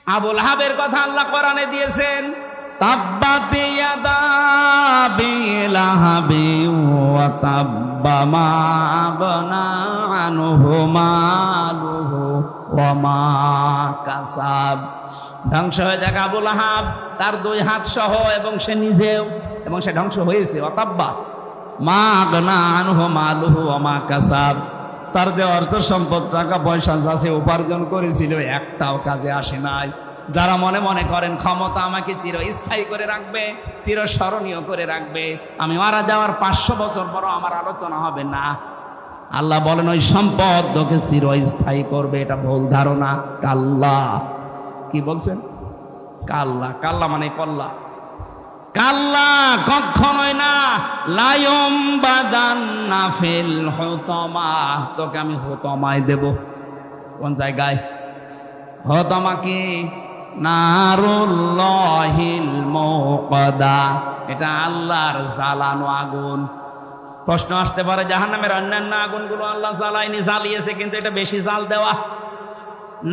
আবুল আহাবের কথা আল্লাহ কোরআনে দিয়েছেন, তাব্বাত ইয়াদা আবি লাহাবি ওয়া তাব্বা মা আগনা আনহু মালুহু ওয়া মা কাসাব। ধ্বংস হয়ে যাক আবুল আহাব, তার দুই হাত সহ, এবং সে নিজেও, এবং সে ধ্বংস হয়েছে। ওয়া তাব্বা মা আগনা আনহু মালুহু ওয়া মা কাসাব। তার যে অর্থ সম্পদ, টাকা পয়সা যা সে উপার্জন করেছিল, একটাও কাজে আসে নাই। যারা মনে মনে করেন ক্ষমতা আমাকে চিরস্থায়ী করে রাখবে, চিরস্মরণীয় করে রাখবে, আমি মারা যাওয়ার 500 বছর পরও আমার আলোচনা হবে না, আল্লাহ বলেন ওই সম্পদ তোকে চিরস্থায়ী করবে। এটা ভুল ধারণা। কাল্লা, কি বলছেন? কাল্লা, কাল্লা মানে কল্লা। কাল্লা, কখনোই না। লায়ম বাদান্না ফিল হুতমা, তোকে আমি হুতমায় দেব। কোন জায়গায়? হুতমা কি? নারুল্লাহিল মুকাদা, এটা আল্লাহর জ্বালানো আগুন। প্রশ্ন আসতে পারে, জাহান্নামের অন্যান্য আগুনগুলো আল্লাহ জ্বালায়নি, জ্বালিয়েছে, কিন্তু এটা বেশি জাল দেওয়া।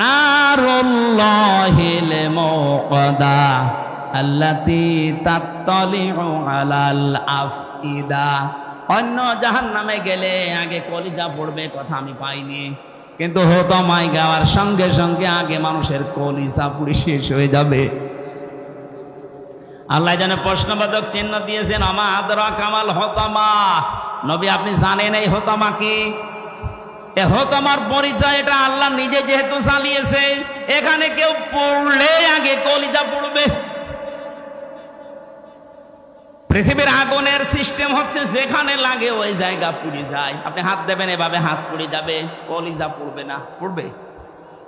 নারুল্লাহিল মুকাদা আল্লাতী তাত্তালিউ আলাল আফইদা। অন্য জাহান্নামে গেলে আগে কলিজা পড়বে, কথা আমি পাইনি, কিন্তু হুতমায় গাওয়ার সঙ্গে সঙ্গে আগে মানুষের কলিজা পুড়ে শেষ হয়ে যাবে। আল্লাহ যেন প্রশ্নবাচক চিহ্ন দিয়েছেন, আমা আদরা কামাল হুতমা। নবী, আপনি জানেন এই হুতমা কি? এ হুতমার পরিচয় এটা আল্লাহ নিজে যেহেতু চালিয়েছে, এখানে কেউ পড়লে আগে কলিজা পড়বে। পৃথিবীর আগুনের সিস্টেম হচ্ছে যেখানে লাগে ওই জায়গা পুড়ে যায়। আপনি হাত দেবেন, এভাবে হাত পুড়ে যাবে, কলিজা পুড়বে না? পুড়বে।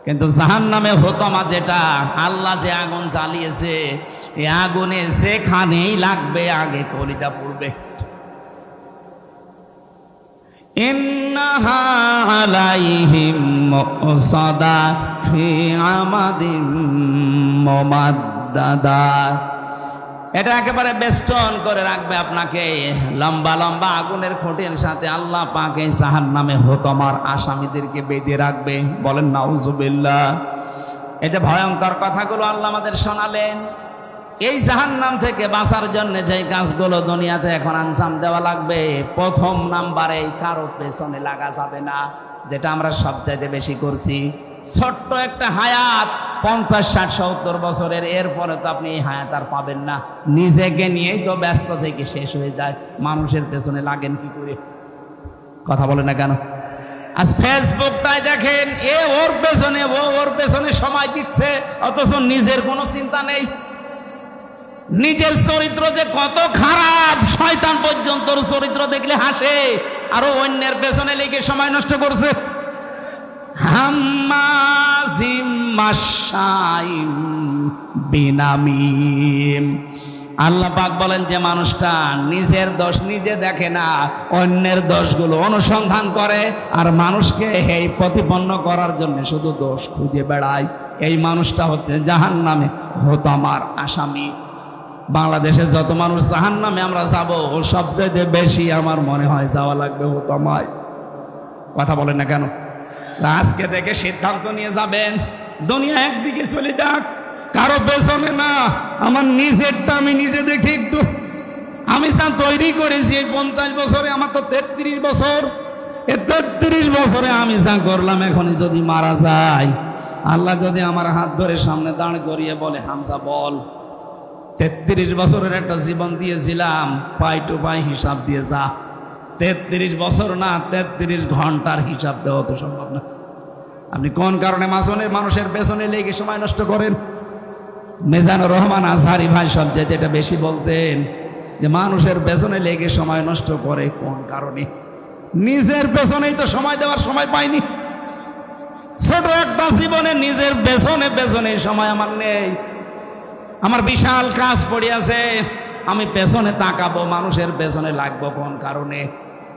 কিন্তু জাহান্নামে হুতমা যেটা, আল্লাহ যে আগুন জ্বালিয়েছে, এই আগুনে যেখানেই লাগবে আগে কলিজা পুড়বে। ইন্নাহা আলাইহিম মুসাদা ফি আমাদিন মুমাদ্দাদা, এটা একেবারে বেষ্টন করে রাখবে আপনাকে লম্বা লম্বা আগুনের খুঁটির সাথে। আল্লাহ পাক এই জাহান্নামে হুতমার আসামিদেরকে বেঁধে রাখবে। বলেন নাউজুবিল্লাহ। এটা ভয়ঙ্কর কথাগুলো আল্লাহ আমাদের শোনালেন। এই জাহান্নাম থেকে বাঁচার জন্য যে কাজগুলো দুনিয়াতে এখন আঞ্জাম দেওয়া লাগবে, প্রথম নাম্বারে কারো পেছনে লাগা যাবে না, যেটা আমরা সবচাইতে বেশি করছি। ছোট্ট একটা হায়াত, 50, 60, 70 বছরের, এরপরে তো আপনি এই হায়াত আর পাবেন না। নিজেকে নিয়েই তো ব্যস্ত থেকে শেষ হয়ে যায়। মানুষের পেছনে লাগেন কি করে? কথা বলে না কেন? আজ ফেসবুকটাই দেখেন, এ ওর পেছনে, ও ওর পেছনে সময় দিচ্ছে, অথচ নিজের কোনো চিন্তা নেই। নিজের চরিত্র যে কত খারাপ, শয়তান পর্যন্ত চরিত্র দেখলে হাসে, আরো অন্যের পেছনে লেগে সময় নষ্ট করছে। হাম্মাজিম মাশাইম বিনামিম। আল্লাহ পাক বলেন যে মানুষটা নিজের দোষ নিজে দেখে না, অন্যের দোষগুলো অনুসন্ধান করে, আর মানুষকে এই প্রতিপন্ন করার জন্য শুধু দোষ খুঁজে বেড়ায়, এই মানুষটা হচ্ছে জাহান্নামে হুতমার আসামি। বাংলাদেশে যত মানুষ জাহান্নামে আমরা যাব, ও সবচেয়ে বেশি আমার মনে হয় যাওয়া লাগবে হুতমায়। কথা বলেন না কেন? আজকে থেকে সিদ্ধান্ত নিয়ে যাবেন, দুনিয়া একদিকে চলে যাক, কারো পেছনে না। আমার নিজেরটা আমি নিজে দেখি একটু। আমি যা তৈরি করেছি এই 50 বছরে, আমার তো 33 বছর, এই 33 বছরে আমি যা করলাম, এখনই যদি মারা যায়, আল্লাহ যদি আমার হাত ধরে সামনে দাঁড় করিয়ে বলে, হামজা বল, 33 বছরের একটা জীবন দিয়েছিলাম, পাই টু পাই হিসাব দিয়ে যা। 33 বছর না, 33 ঘন্টার হিসাব দেওয়া তো সম্ভব না। আপনি কোন কারণে মানুষের পেছনে লেগে সময় নষ্ট করেন? মিজানুর রহমান আজহারি ভাই সবচেয়ে এটা বেশি বলতেন, যে মানুষের পেছনে লেগে সময় নষ্ট করে কোন কারণে? নিজের পেছনেই তো সময় দেওয়ার সময় পাইনি। ছোট একটা জীবনে নিজের পেছনে সময় আমার নেই। আমার বিশাল কাজ পড়ে আছে, আমি পেছনে তাকাবো, মানুষের পেছনে লাগবো কোন কারণে?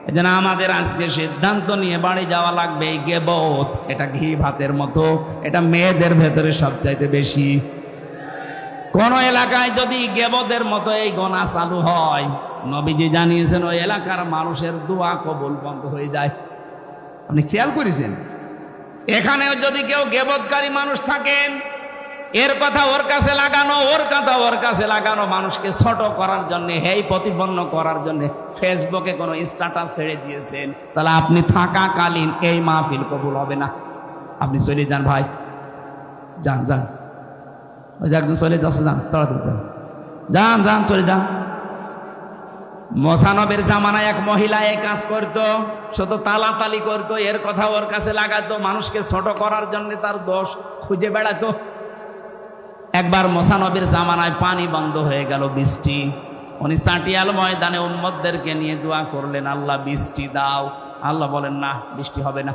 এজন্য আমাদের আজকে সিদ্ধান্ত নিয়ে বাড়ি যাওয়া লাগবে। এই গীবত, এটা ঘি ভাতের মতো, এটা মেয়েদের ভেতরে সবচাইতে বেশি। কোন এলাকায় যদি গীবতের মতো এই গোনা চালু হয়, নবীজি জানিয়েছেন ওই এলাকার মানুষের দোয়া কবুল বন্ধ হয়ে যায়। আপনি খেয়াল করেছেন? এখানেও যদি কেউ গীবতকারী মানুষ থাকেন, এর কথা ওর কাছে লাগানো, ওর কথা ওর কাছে লাগানো, মানুষকে ছোট করার জন্য, হেই প্রতিপন্ন করার জন্য ফেসবুকে কোনো স্ট্যাটাস ছেড়ে দিয়েছেন, তাহলে আপনি থাকাকালীন এই মাহফিল কবুল হবে না। আপনি চলে যান ভাই, যান যান, ওই যে একদম চলে যাচ্ছে, যান তাড়াতাড়ি যান, যান যান চলে যান। মোসানবের জামানায় এক মহিলা এই কাজ করতো, শুধু তালাতালি করতো, এর কথা ওর কাছে লাগাতো, মানুষকে ছোট করার জন্য তার দোষ খুঁজে বেড়াতো। একবার মোসানবের জামানায় পানি বন্ধ হয়ে গেল, বৃষ্টি। উনি চাটিয়াল ময়দানে উম্মতদেরকে নিয়ে দোয়া করলেন, আল্লাহ বৃষ্টি দাও। আল্লাহ বলেন না, বৃষ্টি হবে না।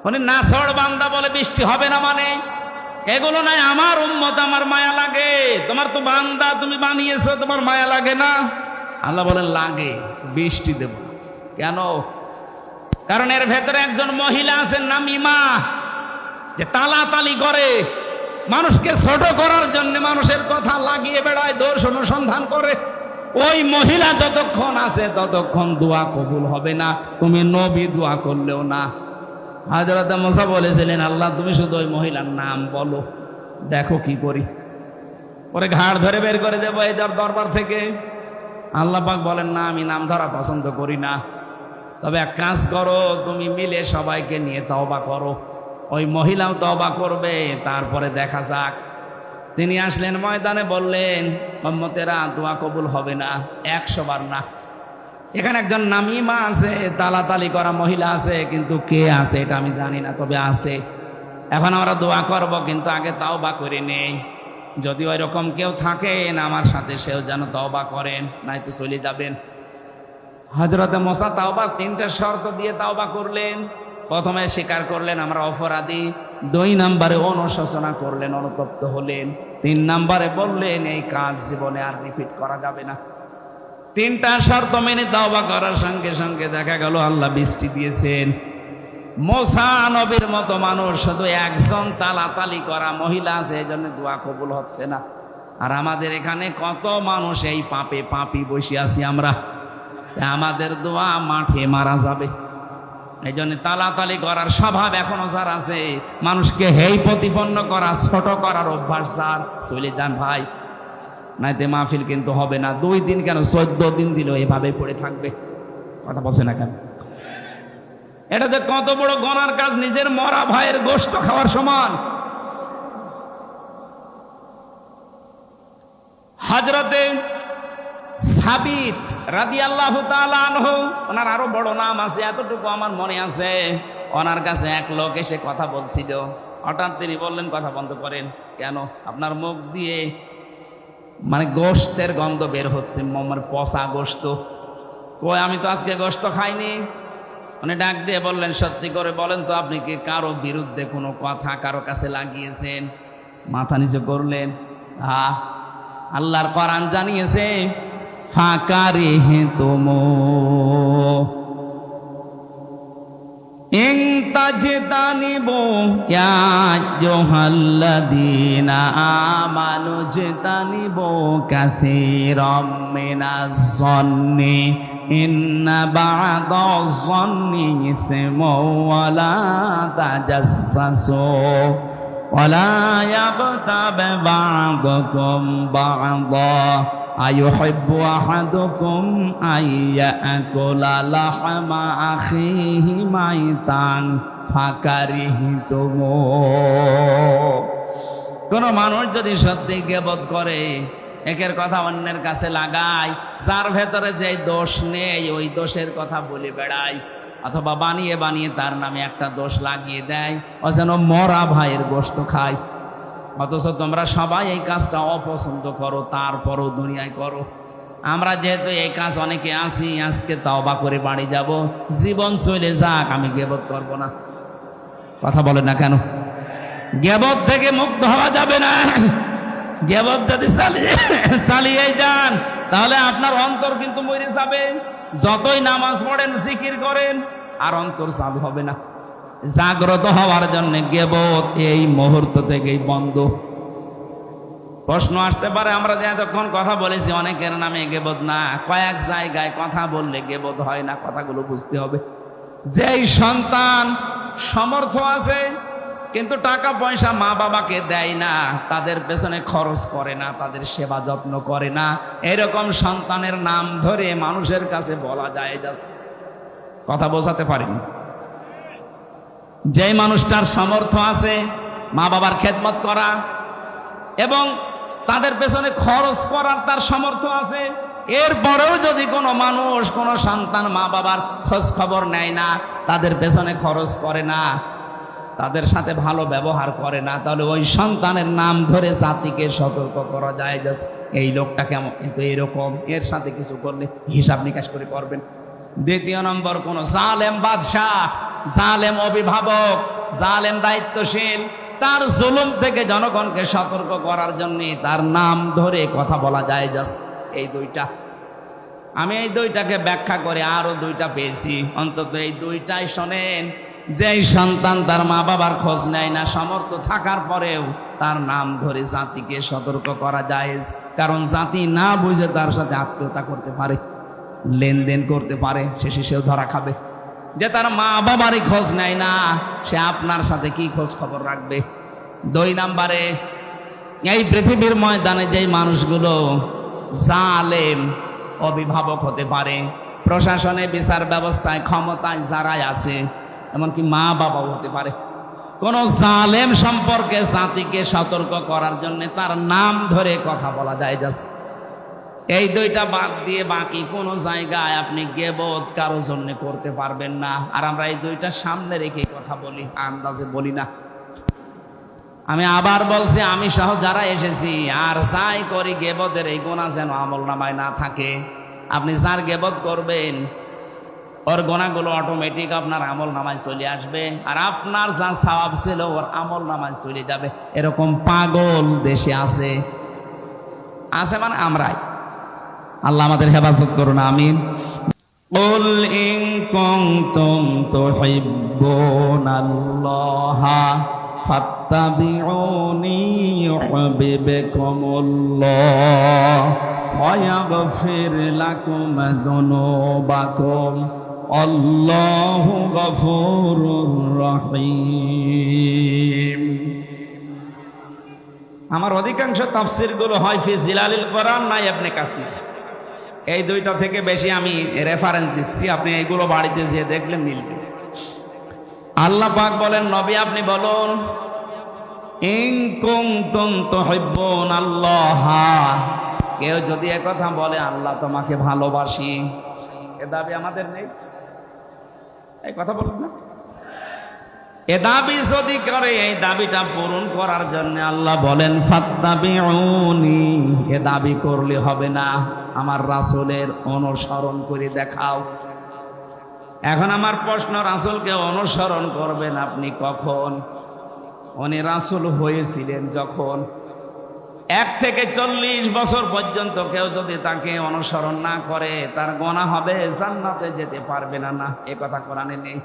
উনি নাছড় বান্দা বলে বৃষ্টি হবে না মানে এগুলো নাই, আমার উম্মত, আমার মায়া লাগে। তোমার তো বান্দা, তুমি বানিয়েছো, তোমার মায়া লাগে না? আল্লাহ বলেন লাগে, বৃষ্টি দেব। কেন? কারণ এর ভেতরে একজন মহিলা আছেন নামিমা, যে তালাতালি করে, মানুষকে ছোট করার জন্য মানুষের কথা লাগিয়ে বেড়ায়, দোষ অনুসন্ধান করে। ওই মহিলা যতক্ষণ আছে ততক্ষণ দোয়া কবুল হবে না, তুমি নবী দোয়া করলেও না। হযরত মুসা বলেছিলেন, আল্লাহ তুমি শুধু ওই মহিলার নাম বলো, দেখো কি করি। পরে ঘাড় ধরে বের করে দেবো এই দরবার থেকে। আল্লাহ পাক বলেন, না, আমি নাম ধরা পছন্দ করি না, তবে এক কাজ করো, তুমি মিলে সবাইকে নিয়ে তওবা করো। ওই মহিলাও তওবা করবে, তারপরে দেখা যাক। তিনি আসলেন ময়দানে, বললেন, উম্মতেরা দোয়া কবুল হবে না 100 বার না। এখানে একজন নামিমা আছে, তালাতালি করা মহিলা আছে, কিন্তু কে আছে এটা আমি জানি না, তবে আছে। এখন আমরা দোয়া করব, কিন্তু আগে তওবা করে নেই। যদি ওই রকম কেউ থাকেন আমার সাথে, সেও যেন তওবা করেন, নাই তো চলে যাবেন। হযরত মুসা তওবা 3টে শর্ত দিয়ে তওবা করলেন। প্রথমে স্বীকার করলেন আমরা অপরাধী, 2 নম্বরে অনুশোচনা করলেন, অনুতপ্ত হলেন, 3 নম্বরে বললেন এই কাজ জীবনে আর রিপিট করা যাবে না। 3টা শর্ত মেনে তওবা করার সঙ্গে সঙ্গে দেখা গেল আল্লাহ বৃষ্টি দিয়েছেন। মুসা নবীর মতো মানুষ, শুধু একজন তালাতালি করা মহিলা আছে, এই জন্য দোয়া কবুল হচ্ছে না। আর আমাদের এখানে কত মানুষ এই পাপে পাপি বসে আছি আমরা, আমাদের দোয়া মাঠে মারা যাবে। এই জন্য তালাতালি করার স্বভাব এখনো যার আছে, মানুষকে হেই প্রতিপন্ন করা, ছোট করার অভ্যাস যার, চলে যান ভাই, নাইতে মাহফিল কিন্তু হবে না। 2 দিন কেন, 14 দিন দিলেও এভাবে পড়ে থাকবে। কথা বলছে না কেন? এটা যে কত বড় গুনার কাজ, নিজের মরা ভাইয়ের গোশত খাওয়ার সমান। হযরতে সাবিত রাদিয়াল্লাহু তাআলা আনহু, ওনার আরো বড় নাম আছে, এতটুকু আমার মনে আছে। ওনার কাছে এক লোক এসে কথা বলছিল, হঠাৎ তিনি বললেন, কথা বন্ধ করেন। কেন? আপনার মুখ দিয়ে মানে গোশতের গন্ধ বের হচ্ছে, মানে পচা গোশত। কই, আমি তো আজকে গোশত খাইনি। উনি ডাক দিয়ে বললেন, সত্যি করে বলেন তো, আপনি কি কারো বিরুদ্ধে কোনো কথা কারো কাছে লাগিয়েছেন? মাথা নিচে করলেন। হ্যাঁ, আল্লাহর কোরআন জানিয়েছে, ফাকারিহতুম ইন তাজতানিবু ইয়া আইয়ুহাল্লাযীনা আমানু জতানিবু কাসীরাম মিনাজ-যন্নি ইন্না বা'দাজ-যন্নি ইসমুন ওয়া লা তাজাসসাসু ওয়া লা ইয়াগতাব বা'দুকুম বা'দা আইয়ুহিব্বু আহাদুকুম আইয়াকুলা লাহমা আখিহি মাইতান ফাকারিহতুম। কোন মানুষ যদি সত্যি গীবত করে, একের কথা অন্যের কাছে লাগায়, যার ভেতরে যে দোষ নেই ওই দোষের কথা বলে বেড়ায়, অথবা বানিয়ে বানিয়ে তার নামে একটা দোষ লাগিয়ে দেয়, ও যেন মরা ভাইয়ের গোশত খায়। অথচ তোমরা সবাই এই কাজটা অপছন্দ করো, তারপরও দুনিয়ায় করো। আমরা যেহেতু এই কাজ অনেকে আসি, আজকে তওবা করে বাড়ি যাব, জীবন চলে যাক, আমি গীবত করব না। কথা বলে না কেন? গীবত থেকে মুক্ত হওয়া যাবে না। গীবত যদি চালিয়ে যান, তাহলে আপনার অন্তর কিন্তু মরে যাবে। যতই নামাজ পড়েন, জিকির করেন, আর অন্তর চালু হবে না। জাগ্রত হওয়ার জন্য গীবত এই মুহূর্ত থেকেই বন্ধ। প্রশ্ন আসতে পারে, আমরা যে এতক্ষণ কথা বলেছি অনেকের নামে গীবত না, কয়েক জায়গায় কথা বললে গীবত হয় না। কথাগুলো বুঝতে হবে। যেই সন্তান সমর্থ আছে, কিন্তু টাকা পয়সা মা বাবাকে দেয় না, তাদের পেছনে খরচ করে না, তাদের সেবা যত্ন করে না, এরকম সন্তানের নাম ধরে মানুষের কাছে বলা যায় যাচ্ছে। কথা বোঝাতে পারিনি? যেই মানুষটার সামর্থ্য আছে মা বাবার খেদমত করা এবং তাদের পেছনে খরচ করার তার সামর্থ্য আছে, এরপরেও যদি কোনো মানুষ কোনো সন্তান মা বাবার খোঁজ খবর নেয় না, তাদের পেছনে খরচ করে না, তাদের সাথে ভালো ব্যবহার করে না, তাহলে ওই সন্তানের নাম ধরে জাতিকে সতর্ক করা যায় যে এই লোকটা কেমন, কিন্তু এরকম, এর সাথে কিছু করলে হিসাব নিকাশ করে করবেন। দ্বিতীয় নম্বর, কোন জালেম বাদশাহ, জালেম অভিভাবক, জালেম দায়িত্বশীল, তার জুলুম থেকে জনগণকে সতর্ক করার জন্য তার নাম ধরে কথা বলা যায় যাচ্ছে। এই দুইটা, আমি এই দুইটাকে ব্যাখ্যা করে আরো দুইটা পেয়েছি, অন্তত এই দুইটাই শোনেন। যেই সন্তান তার মা বাবার খোঁজ নেয় না, সামর্থ্য থাকার পরেও তার নাম ধরে জাতিকে সতর্ক করা যায়, কারণ জাতি না বুঝে তার সাথে আত্মীয়তা করতে পারে, লেনদেন করতে পারে, শেষে সেও ধরা খাবে। যে তার মা বাবারই খোঁজ নেয় না, সে আপনার সাথে কি খোঁজ খবর রাখবে? দুই নম্বরে, এই পৃথিবীর ময়দানে যেই মানুষগুলো জালেম অভিভাবক হতে পারে, প্রশাসনে, বিচার ব্যবস্থায়, ক্ষমতায় যারাই আছে, এমনকি মা বাবাও হতে পারে, কোন জালেম সম্পর্কে জাতিকে সতর্ক করার জন্য তার নাম ধরে কথা বলা যায় যাচ্ছে। এই দুইটা বাদ দিয়ে বাকি কোনো জায়গায় আপনি গীবত কারো জন্য করতে পারবেন না। আর আমরা এই দুইটা সামনে রেখে কথা বলি, আন্দাজে বলি না। আমি আবার বলছি, আমি সহ যারা এসেছি আর যাই করি, গীবতের এই গুনাহ যেন আমলনামায় না থাকে। আপনি যার গীবত করবেন ওর গুনাহগুলো অটোমেটিক আপনার আমলনামায় চলে আসবে, আর আপনার যা সওয়াব ছিল ওর আমলনামায় চলে যাবে। এরকম পাগল দেশে আছে, আছে মানে আমরাই। আল্লাহ আমাদের হেফাজত করুন, আমিন। কুল ইন কুনতুম তুহিব্বুনাল্লাহা ফাত্তাবিউনি ইউহিব্বুকুমুল্লাহ ওয়া ইয়াগফির লাকুম যুনুবাকুম আল্লাহু গফুরুর রহিম। আমার অধিকাংশ তাফসীরগুলো হয় ফি জিলালিল কোরআন না ইবনে কাসির, এই দুইটা থেকে বেশি আমি রেফারেন্স দিচ্ছি, আপনি এইগুলো বাড়িতে যেয়ে দেখলে মিলবে। আল্লাহ পাক বলেন, নবী আপনি বলুন, ইন কুনতুম তুহিব্বুনাল্লাহ, কেউ যদি একথা বলে আল্লাহ তোমাকে ভালোবাসি, এ দাবি আমাদের নেই, এই কথা বলুন না। এ দাবি যদি করে, এই দাবিটা পূরণ করার জন্য আল্লাহ বলেন ফাত্তাবিউনি, এ দাবি করলে হবে না, আমার রাসূলের অনুসরণ করে দেখাও। এখন আমার প্রশ্ন, রাসূলকে অনুসরণ করবেন আপনি কখন? উনি রাসূল হয়েছিলেন যখন 1 থেকে 40 বছর পর্যন্ত কেউ যদি তাকে অনুসরণ না করে তার গুনাহ হবে, জান্নাতে যেতে পারবে না। না, এ কথা কোরআনে নেই।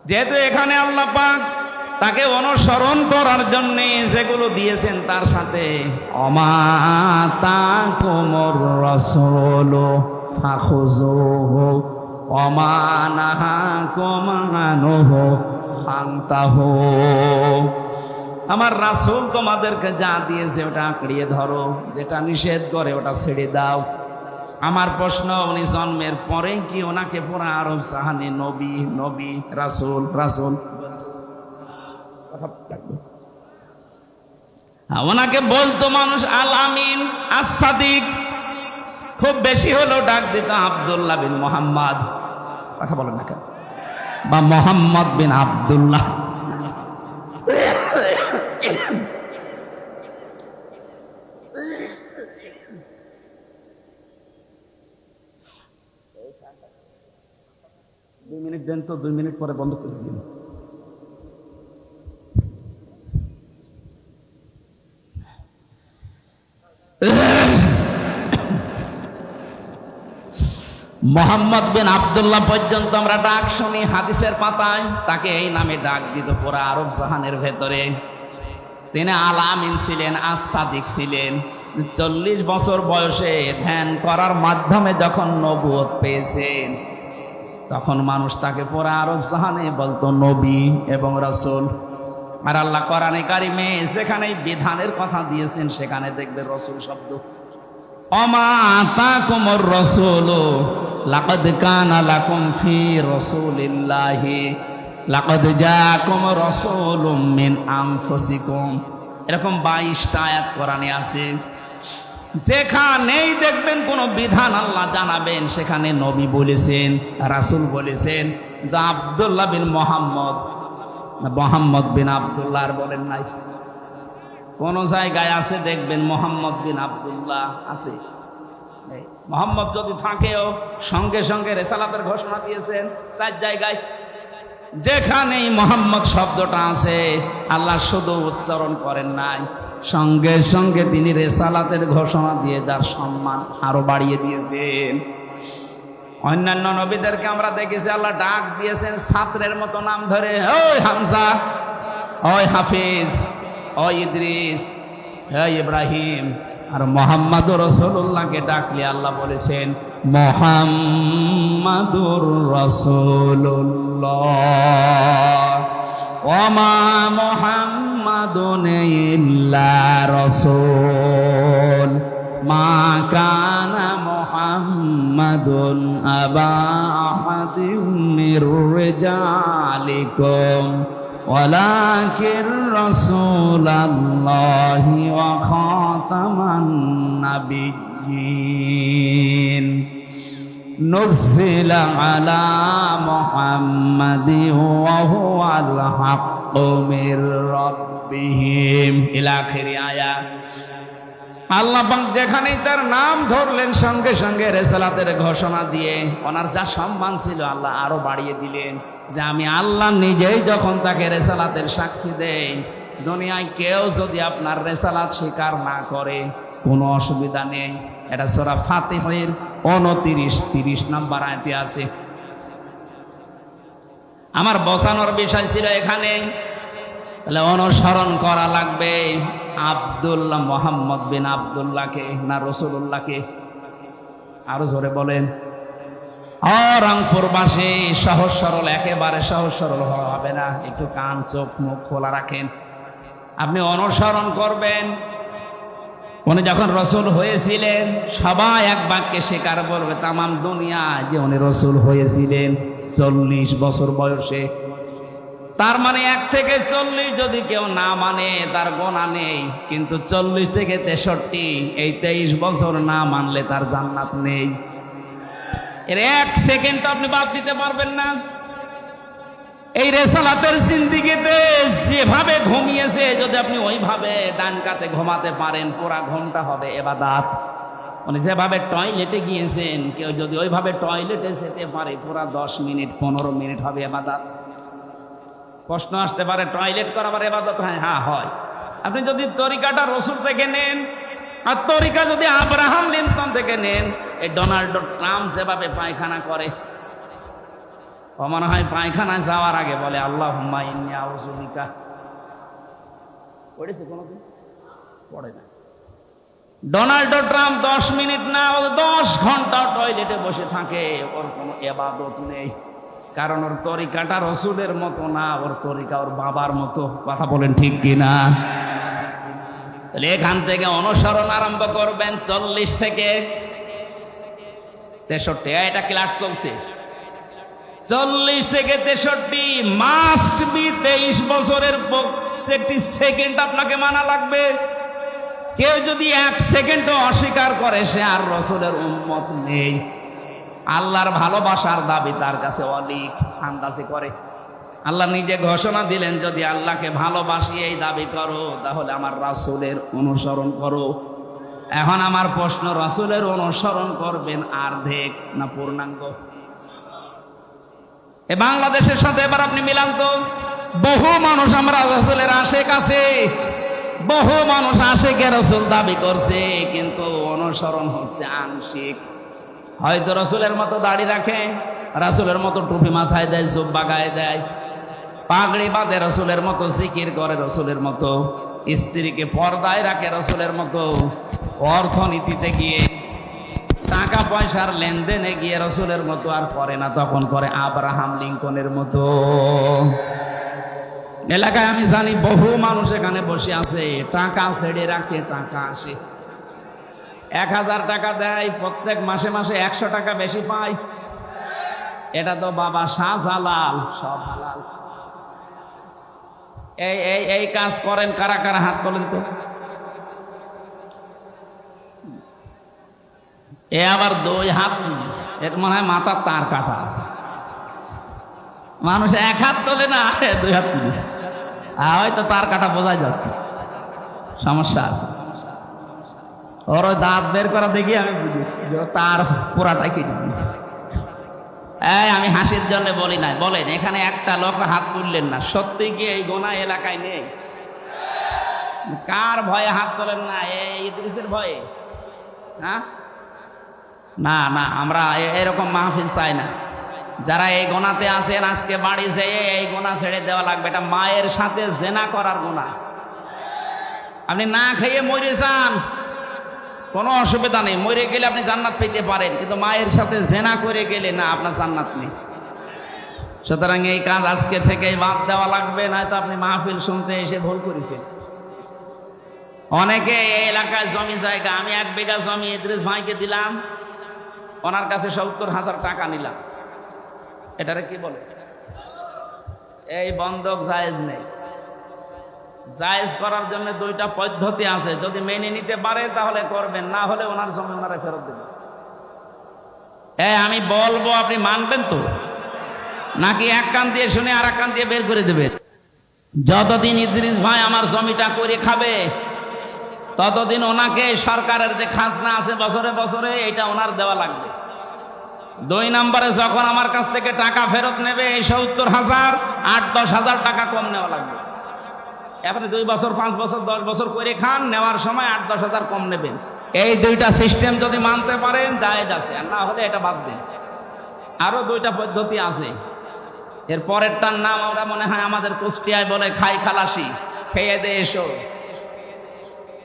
যেহেতু এখানে আল্লাহ পাক তাকে অনুসরণ করার জন্য যেগুলো দিয়েছেন তার সাথে ওমা তাকুমুর রাসূলু ফাখুযুহু ওমা নাহাকুম আনহু ফান্তাহু, আমার রাসূল তোমাদেরকে যা দিয়েছে ওটা আঁকড়িয়ে ধরো, যেটা নিষেধ করে ওটা ছেড়ে দাও। আমার প্রশ্ন, উনি জন্মের পরে কি ওনাকে পুরা আরব জাহানে নবী নবী রাসূল রাসূল ওনাকে বলতো মানুষ আল আমিন, আস সাদিক, খুব বেশি হলো ডাক দিত আব্দুল্লাহ বিন মুহাম্মদ, কথা বলেন না কেন, বা মোহাম্মদ বিন আব্দুল্লাহ। দুই মিনিট দেন তো, 2 মিনিট পরে বন্ধ করে দিন। মোহাম্মদ বিন আব্দুল্লাহ পর্যন্ত আমরা ডাক শুনি হাদিসের পাতায়, তাকে এই নামে ডাক দিত পুরা আরব জাহানের ভেতরে। তিনি আল আমিন ছিলেন, আস সাদিক ছিলেন। 40 বছর বয়সে ধ্যান করার মাধ্যমে যখন নবুয়ত পেয়েছেন, তখন মানুষ তাকে পুরা আরব জাহানে বলতো নবী এবং রাসূল। আর আল্লাহ কোরআনে কারিমে যেখানে বিধানের কথা দিয়েছেন সেখানে দেখবে রাসূল শব্দ। ওমা আতাকুমুর রাসূলু লাকাদ কানা লাকুম ফি রাসূলিল্লাহি লাকাদ জাআকুম রাসূলুম মিন আনফুসিকুম। এরকম 22টা আয়াত কোরআনে আছে। যেখানেই দেখবেন কোন বিধান আল্লাহ জানাবেন সেখানে নবী বলেছেন, রাসূল বলেছেন। যা আব্দুল্লাহ বিন মোহাম্মদ, মোহাম্মদ বিন আব্দুল্লাহ আর বলেন নাই। কোন জায়গায় আছে দেখবেন মোহাম্মদ বিন আব্দুল্লাহ আছে। মোহাম্মদ যদি থাকেও সঙ্গে সঙ্গে রেসালাতের ঘোষণা দিয়েছেন 4 জায়গায়। যেখানেই মোহাম্মদ শব্দটা আছে আল্লাহ শুধু উচ্চারণ করেন নাই, সঙ্গে সঙ্গে তিনি রেসালাতের ঘোষণা দিয়ে তার সম্মান আরো বাড়িয়ে দিয়েছেন। অন্যান্য নবীদেরকে আমরা দেখেছি আল্লাহ ডাক দিয়েছেন ছাত্রের মতো নাম ধরে, ওই হামজা, ওই হাফিজ, ওই ইদ্রিস, ওই ইব্রাহিম। আর মুহাম্মাদুর রাসূলুল্লাহকে ডাকলে আল্লাহ বলেছেন মুহাম্মাদুর রাসূলুল্লাহ ওমা মুহাম্মাদুন ইল্লা রাসূল মা কানা মুহাম্মাদুন আবা আহাদিম মির রিজালিকুম ওয়ালাকিন রাসূলুল্লাহি ওয়া খাতামান নাবিয়্যিন নুজিলা আলা মুহাম্মাদিন ওয়া হুয়াল হাক্কু মির রাব্বিহিম ইলা আখির আয়াত। আল্লাহ পাক যেখানেই তার নাম ধরলেন সঙ্গে সঙ্গে রেসালাতের ঘোষণা দিয়ে ওনার যা সম্মান ছিল আল্লাহ আরো বাড়িয়ে দিলেন। যে আমি আল্লাহ নিজেই যখন তাকে রেসালাতের সাক্ষী দেই, দুনিয়ায় কেউ যদি আপনার রেসালাত স্বীকার না করে কোনো অসুবিধা নেই। এটা সূরা ফাতিহার 29-30 নম্বর আয়াতে আছে। আমার বসানোর বিষয় ছিল এখানে, তাহলে অনুসরণ করা লাগবে আব্দুল্লাহ মোহাম্মদ বিন আব্দুল্লাহকে না রাসূলুল্লাহকে? আরো জোরে বলেন। রংপুরবাসী সহজ সরল, একেবারে সহজ সরল হবে না, একটু কান চোখ মুখ খোলা রাখেন। আপনি অনুসরণ করবেন। উনি যখন রাসূল হয়েছিলেন সবাই এক বাক্যে স্বীকার বলবে তামাম দুনিয়া যে উনি রাসূল হয়েছিলেন 40 বছর বয়সে। তার মানে 1 থেকে 40 যদি কেউ না মানে তার গোনা নেই, কিন্তু 40 থেকে 63 এই 23 বছর না মানলে তার জান্নাত নেই। এর 1 সেকেন্ড আপনি বাদ দিতে পারবেন না। এই রেসালাতের জিন্দেগিতে যেভাবে ঘুমিয়েছে যদি আপনি ওইভাবে ডান কাতে ঘুমাতে পারেন পুরা ঘন্টা হবে ইবাদত। উনি যেভাবে টয়লেটে গিয়েছেন কেউ যদি ওইভাবে টয়লেটে যেতে পারে পুরা 10 মিনিট 15 মিনিট হবে ইবাদত। প্রশ্ন আসতে পারে টয়লেট করা আবার ইবাদত হয়? হ্যাঁ হয়। আপনি যদি তরিকাটা রাসূল থেকে নেন আর তরিকা যদি আব্রাহাম লিঙ্কন থেকে নেন, এই ডোনাল্ড ট্রাম্প যেভাবে পায়খানা করে, ও মনে হয় পায়খানায় যাওয়ার আগে বলে আল্লাহুম্মা ইন্নী আউযু বিকা। পড়েছে কোনোদিন? পড়ে না। ডোনাল্ড ট্রাম্প 10 মিনিট না 10 ঘন্টা টয়লেটে বসে থাকে, ওর কোনো ইবাদত নেই। কারণ ওর তরিকাটা রাসূলের মতো না, ওর তরিকা ওর বাবার মতো। কথা বলেন ঠিক কিনা? তাহলে এখান থেকে অনুসরণ আরম্ভ করবেন 40 থেকে 63। এটা ক্লাস চলছে 40 থেকে 63 মাস্ট বি 23 বছরের প্রত্যেকটি সেকেন্ড আপনাকে মানা লাগবে। কেউ যদি 1 সেকেন্ডও অস্বীকার করে সে আর রাসূলের উম্মত নেই। আল্লাহর ভালোবাসার দাবি তার কাছে অনেক আন্দাজে করে। আল্লাহ নিজে ঘোষণা দিলেন যদি আল্লাহকে ভালোবাসি এই দাবি করো তাহলে আমার রাসূলের অনুসরণ করো। এখন আমার প্রশ্ন, রাসূলের অনুসরণ করবেন অর্ধেক না পূর্ণাঙ্গ? এই বাংলাদেশের সাথে এবার আপনি মিলান তো। বহু মানুষ আমরা রাসূলের আশিক আছে, বহু মানুষ আশিকে রাসূল দাবি করছে, কিন্তু অনুসরণ হচ্ছে আংশিক। হয়তো রাসূলের মতো দাড়ি রাখে, রাসূলের মতো টুপি মাথায় দেয়, জুব্বা গায়ে দেয়, পাগড়ি বাঁধে রাসূলের মতো, জিকির করে রাসূলের মতো, স্ত্রীকে পর্দায় রাখে রাসূলের মতো, অর্থনীতিতে গিয়ে টাকা পয়সার লেনদেনে গিয়ে রাসূলের মতো আর করে না, তখন করে আব্রাহাম লিঙ্কনের মতো। এলাকায় আমি জানি বহু মানুষ এখানে বসে আছে, টাকা ছেড়ে রাখে, টাকা আসে, 1000 টাকা দেয়, প্রত্যেক মাসে মাসে 100 টাকা বেশি পায়। এটা তো বাবা শাহজালাল, সব হালাল। এই কাজ করেন কারা কারা, হাত তোলেন তো। এ আবার 2 হাত তুলিস, এর মনে হয় মাথার তার কাটা আছে। মানুষ 1 হাত তোলে না, 2 হাত তুলিস, হয়তো তার কাটা বোঝাই যাচ্ছে, সমস্যা আছে। ওর ওই দাঁত বের করা দেখি আমি বুঝেছি যে তার পুরাটাই কেটে দিয়েছে। আমি হাসির জন্য বলি নাই। বলেন, এখানে একটা লোক হাত তুললেন না, সত্যি কি এই গোনা এলাকায় নেই? কার ভয়ে হাত তোলেন না? এই ইদ্রিসের ভয়ে? হ্যাঁ, না না, আমরা এরকম মাহফিল চাই না। যারা এই গোনাতে আছেন, আজকে বাড়ি যেয়ে এই গোনা ছেড়ে দেওয়া লাগবে। এটা মায়ের সাথে জেনা করার গোনা। আপনি না খেয়ে মরে যান, কোনো অসুবিধা নেই, মরে গেলে আপনি জান্নাত পেতে পারেন, কিন্তু মায়ের সাথে জেনা করে গেলে না, আপনার জান্নাত নেই। সুতরাং এই কাজ আজকে থেকেই বাদ দেওয়া লাগবে, নয়তো আপনি মাহফিল শুনতে এসে ভুল করেছেন। অনেকে এই এলাকায় জমি জায়গা, আমি 1 বিঘা জমি ইদ্রিস ভাইকে দিলাম, ওনার কাছে 70,000 টাকা নিলাম। এটারে কি বলে? এই বন্ধক জায়েজ নেই। জায়েজ করার জন্য 2টা পদ্ধতি আছে, যদি মেনে নিতে পারে তাহলে করবেন, না হলে ওনার জমি ওনারা ফেরত দেবেন। আমি বলবো, আপনি মানবেন তো, নাকি এক কান দিয়ে শুনে আর এক কান দিয়ে বের করে দেবেন? যতদিন ইদ্রিস ভাই আমার জমিটা করে খাবে, ততদিন ওনাকে সরকারের যে খাজনা আছে বছরে বছরে, এটা ওনার দেওয়া লাগবে। 2 নম্বরে, যখন আমার কাছ থেকে টাকা ফেরত নেবে, এই 70,000 8-10,000 টাকা কম নেওয়া লাগবে। আপনি 2 বছর, 5 বছর, 10 বছর করে খান, নেওয়ার সময় 8-10,000 কম নেবেন। এই 2টা সিস্টেম যদি মানতে পারেন জায়েজ আছে, আর না হলে এটা বাঁচবেন। আরো 2টা পদ্ধতি আছে। এর পরেরটার নাম আমরা মনে হয় আমাদের কুষ্টিয়ায় বলে খাই খালাসি, খেয়ে দে এসো।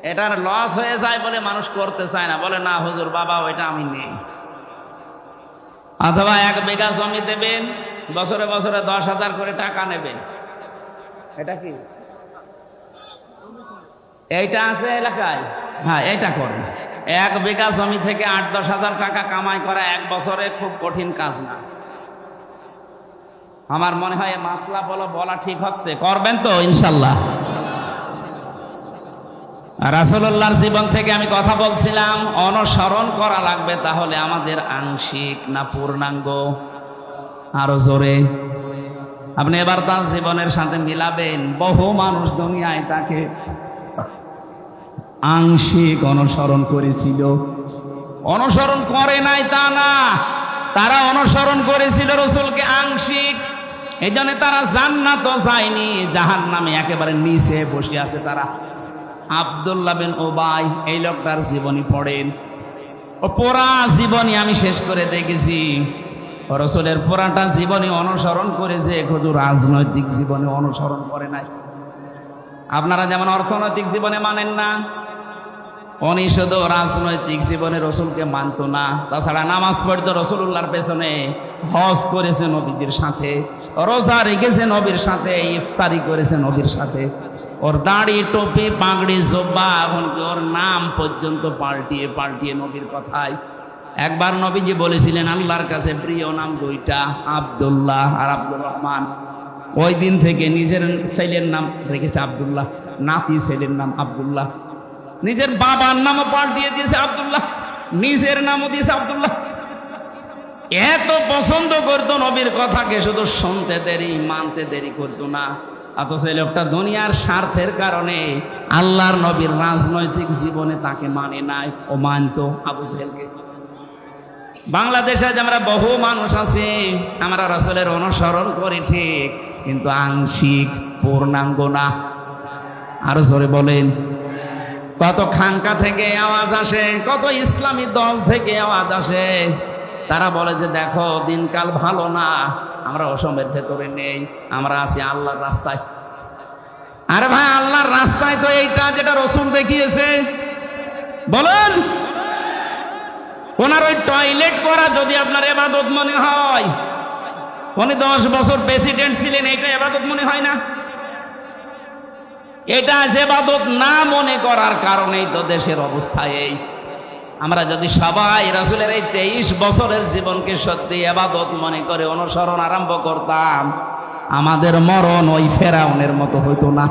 এটার লস হয়ে যায় বলে মানুষ করতে চায় না, বলে না হুজুর বাবা ওইটা আমি নেই। অথবা 1 বিঘা জমি দেবেন, বছরে বছরে 10,000 করে টাকা নেবেন। এটা কি? এইটা আছে এলাকায়? হ্যাঁ, এটা করেন। 1 বিঘা জমি থেকে 8-10,000 টাকা কামাই করা 1 বছরে খুব কঠিন কাজ না। আমার মনে হয় মাসলা বলা ঠিক হচ্ছে, করবেন তো ইনশাল্লাহ? রাসূলুল্লাহর জীবন থেকে আমি কথা বলছিলাম, অনুসরণ করা লাগবে তাহলে আমাদের আংশিক না পূর্ণাঙ্গ? আরো জোরে। আপনি এবার তার জীবনের সাথে মিলাবেন, বহু মানুষ দুনিয়ায় তাকে আংশিক অনুসরণ করেছিল, অনুসরণ করে নাই তা না, তারা অনুসরণ করেছিল রাসূলকে আংশিক। এই জন্য তারা জান্নাতও যায়নি, জাহান্নামে একেবারে নিচে বসে আছে তারা। আব্দুল্লাহ বিন উবাই, এই লোকটার জীবনী পড়েন, ও পুরা জীবনী আমি শেষ করে দেখেছি। রাসূলের পুরাটা জীবনী অনুসরণ করেছে, শুধু রাজনৈতিক জীবনে অনুসরণ করে নাই। আপনারা যেমন অর্থনৈতিক জীবনে মানেন না, উনি শুধু রাজনৈতিক জীবনে রাসূলকে মানত না। তাছাড়া নামাজ পড়তো রাসূলুল্লাহর পেছনে, হজ করেছে নবীদের সাথে, রোজা রেখেছে নবীর সাথে, ইফতারি করেছে নবীর সাথে। ওর দাড়ি, টুপি, পাগড়ি, জুব্বা, এমনকি ওর নাম পর্যন্ত পাল্টিয়ে পাল্টিয়ে নবীর কথায়। একবার নবীজি বলেছিলেন আল্লাহর কাছে প্রিয় নাম 2টা, আব্দুল্লাহ আর আব্দুর রহমান। ওই দিন থেকে নিজের ছেলের নাম রেখেছে আব্দুল্লাহ, নাতি ছেলের নাম আব্দুল্লাহ, নিজের বাবার নামও পাল্টিয়ে দিয়েছে আব্দুল্লাহ, নিজের নামও দিয়েছে আব্দুল্লাহ। এত পছন্দ করতো নবীর কথাকে, শুধু শুনতে দেরি, মানতে দেরি করতো না। অথচ এই লোকটা দুনিয়ার স্বার্থের কারণে আল্লাহর নবীর রাজনৈতিক জীবনে তাকে মানে নাই, ও মানতো আবু জেহেলকে। বাংলাদেশে আমরা বহু মানুষ আছি, আমরা রাসূলের অনুসরণ করি ঠিক, কিন্তু আংশিক, পূর্ণাঙ্গ না। আরো জোরে বলেন। কত খানকা থেকে আওয়াজ আসে, কত ইসলামী দল থেকে আওয়াজ আসে, তারা বলে যে দেখো দিনকাল ভালো না, আমরা অসমের ভেতরে নেই, আমরা আছি আল্লাহর রাস্তায়। আরে ভাই, আল্লাহর রাস্তায় তো এইটা যেটা রাসূল দেখিয়েছে। বলেন, ওনার ওই টয়লেট করা যদি আপনার ইবাদত মনে হয়, উনি 10 বছর প্রেসিডেন্ট ছিলেন, এইটা ইবাদত মনে হয় না? এটা ইবাদত না মনে করার কারণেই তো দেশের অবস্থা এই। আমরা যদি সবাই রাসূলের এই 23 বছরের জীবনকে সত্যি ইবাদত মনে করে অনুসরণ আরম্ভ করতাম, আমাদের মরণ ওই ফেরাউনের মতো হইতো না।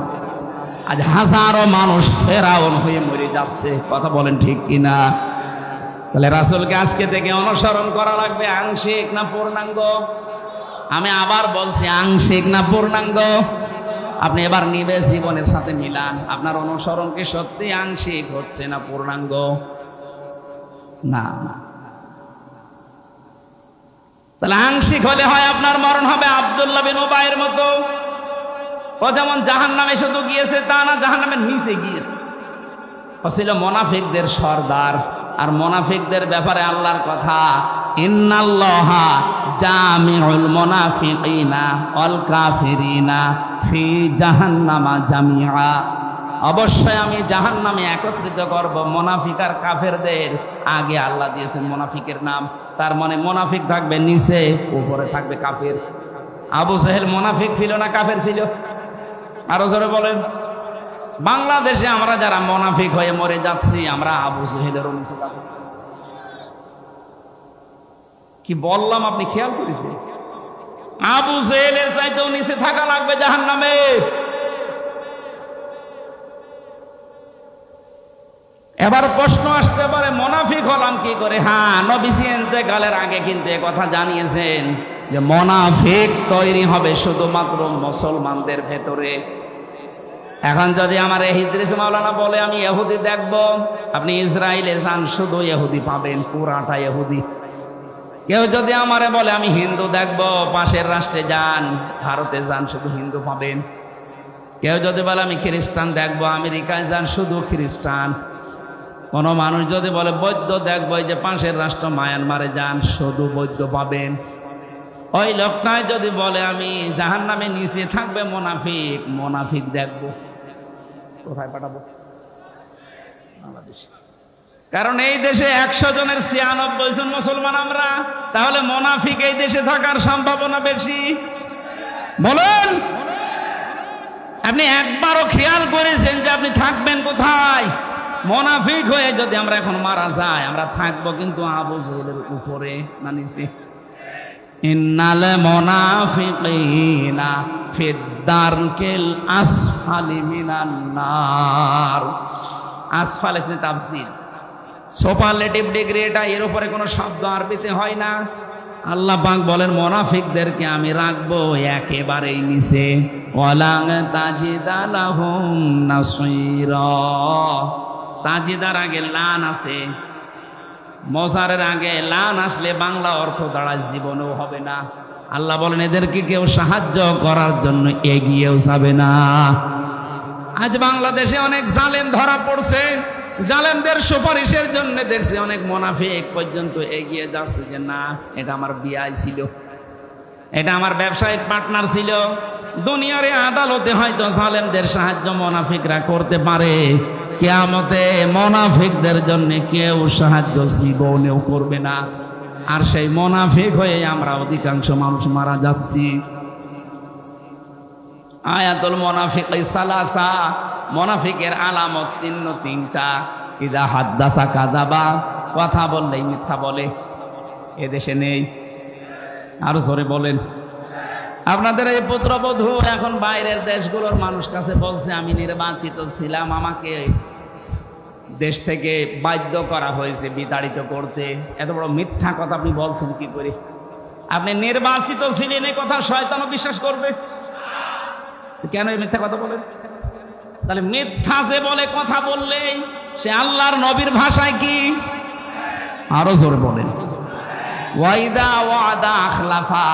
আজ হাজারো মানুষ ফেরাউন হয়ে মরে যাচ্ছে, কথা বলেন ঠিক কিনা? তাহলে রাসূলকে আজকে থেকে অনুসরণ করা লাগবে, আংশিক না পূর্ণাঙ্গ? আমি আবার বলছি, আংশিক না পূর্ণাঙ্গ? আপনি এবার নিবে জীবনের সাথে মিলান, আপনার অনুসরণ কি সত্যি আংশিক হচ্ছে না পূর্ণাঙ্গ? না। তাহলে আংশিক হলে হয় আপনার মরণ হবে আব্দুল্লাহ বিন উবাইয়ের মতো। ও যেমন জাহান্নামে শুধু গিয়েছে তা না, জাহান্নামের নিচে গিয়েছে। ও ছিল মুনাফিকদের সর্দার। আর মুনাফিকদের ব্যাপারে আল্লাহর কথা, ইন্নাল্লাহা জামিউল মুনাফিকিনা ওয়াল কাফিরিনা ফি জাহান্নামা জামিআ। অবশ্যই আমি জাহান্নামে একত্রিত করব মুনাফিক আর কাফেরদের। আগে আল্লাহ দিয়েছেন মুনাফিকের নাম, তার মানে মুনাফিক থাকবে নিচে, উপরে থাকবে কাফের। আবু জাহেল মুনাফিক ছিল না কাফের ছিল? আরো জোরে বলেন। বাংলাদেশে আমরা যারা মুনাফিক হয়ে মরে যাচ্ছি, আমরা আবু জাহেলেরও নিচে যাব। কি বললাম আপনি খেয়াল করেছেন? আবু জাহেলের চাইতেও নিচে থাকা লাগবে জাহান্নামে। এবার প্রশ্ন আসতে পারে, মুনাফিক হলাম কি করে? হ্যাঁ, নবীজি ইন্তেকালের আগে কিন্তু এ কথা জানিয়েছেন যে মুনাফিক তৈরি হবে শুধুমাত্র মুসলমানদের ভেতরে। এখন যদি আমার ইদ্রিস মাওলানা বলে আমি ইহুদি দেখব, আপনি ইসরায়েলে যান, শুধু ইহুদি পাবেন, পুরাটা ইহুদি। কেউ যদি আমারে বলে আমি হিন্দু দেখব, পাশের রাষ্ট্রে যান, ভারতে যান, শুধু হিন্দু পাবেন। কেউ যদি বলে আমি খ্রিস্টান দেখব, আমেরিকায় যান, শুধু খ্রিস্টান। কোন মানুষ যদি বলে বৌদ্ধ দেখবো, এই যে পাশের রাষ্ট্র মায়ানমারে যান, শুধু বৌদ্ধ পাবেন। ওই লোকটাই যদি বলে আমি জাহান্নামে নিচে থাকবে মুনাফিক, মুনাফিক দেখবো, কোথায় পাঠাবো? বাংলাদেশে। কারণ এই দেশে 100 জনের 96 জন মুসলমান আমরা, তাহলে মুনাফিক এই দেশে থাকার সম্ভাবনা বেশি। বলেন, আপনি একবারও খেয়াল করেছেন যে আপনি থাকবেন কোথায়? মুনাফিক হয়ে যদি আমরা এখন মারা যাই, আমরা থাকবো কিন্তু আবু জাহেলের উপরে না নিচে? ইন্নাল মুনাফিকিনা ফিদ-দারকিল আসফালি মিনান নার। আসফাল এর তাফসীর, সুপারলেটিভ ডিগ্রি এটা, এর উপরে কোনো শব্দ আরবিতে হয় না। আল্লাহ পাক বলেন মুনাফিকদেরকে আমি রাখবো একেবারেই নিচে। ওয়ালাং তাজিদা লাহুম নাসীরা। তাজিদার আগে লান আছে, মজারের আগে লান আসলে বাংলা অর্থ দাঁড়ায় জীবনেও হবে না। আল্লাহ বলেন এদেরকে কেউ সাহায্য করার জন্য এগিয়েও যাবে না। আজ বাংলাদেশে অনেক জালেম ধরা পড়ছে, জালেমদের সুপারিশের জন্য দেখছি অনেক মুনাফিক পর্যন্ত এগিয়ে যাচ্ছে যে না, এটা আমার বিআই ছিল, এটা আমার ব্যবসায়িক পার্টনার ছিল। দুনিয়ার আদালতে হয়তো জালেমদের সাহায্য মুনাফিকরা করতে পারে, কিয়ামতে মুনাফিকদের জন্য কেউ সাহায্য জীবনেও করবে না। আর সেই মুনাফিক হয়ে আমরা অধিকাংশ মানুষ মারা যাচ্ছি। আয়াতুল মুনাফিকি সালাসা, মুনাফিকের আলামত চিহ্ন 3টা। ইদা হাদ্দাসা কাযাবা, কথা বললেই মিথ্যা বলে। এদেশে নেই। আরো জোরে বলেন। আপনাদের এই পুত্রবধূ এখন বাইরের দেশগুলোর মানুষ কাছে বলছে আমি নির্বাচিত ছিলাম, আমাকে দেশ থেকে বাধ্য করা হয়েছে বিতাড়িত করতে। এত বড় মিথ্যা কথা আপনি বলছেন কি করে? আপনি নির্বাচিত ছিলেন, এই কথা শয়তানও বিশ্বাস করবে? কেন এই মিথ্যা কথা বলেন? তাহলে মিথ্যা যে বলে কথা বললেই সে আল্লাহর নবীর ভাষায় কি? আরো জোরে বলেন। ওয়াইদা ওয়াদা আখলাফা,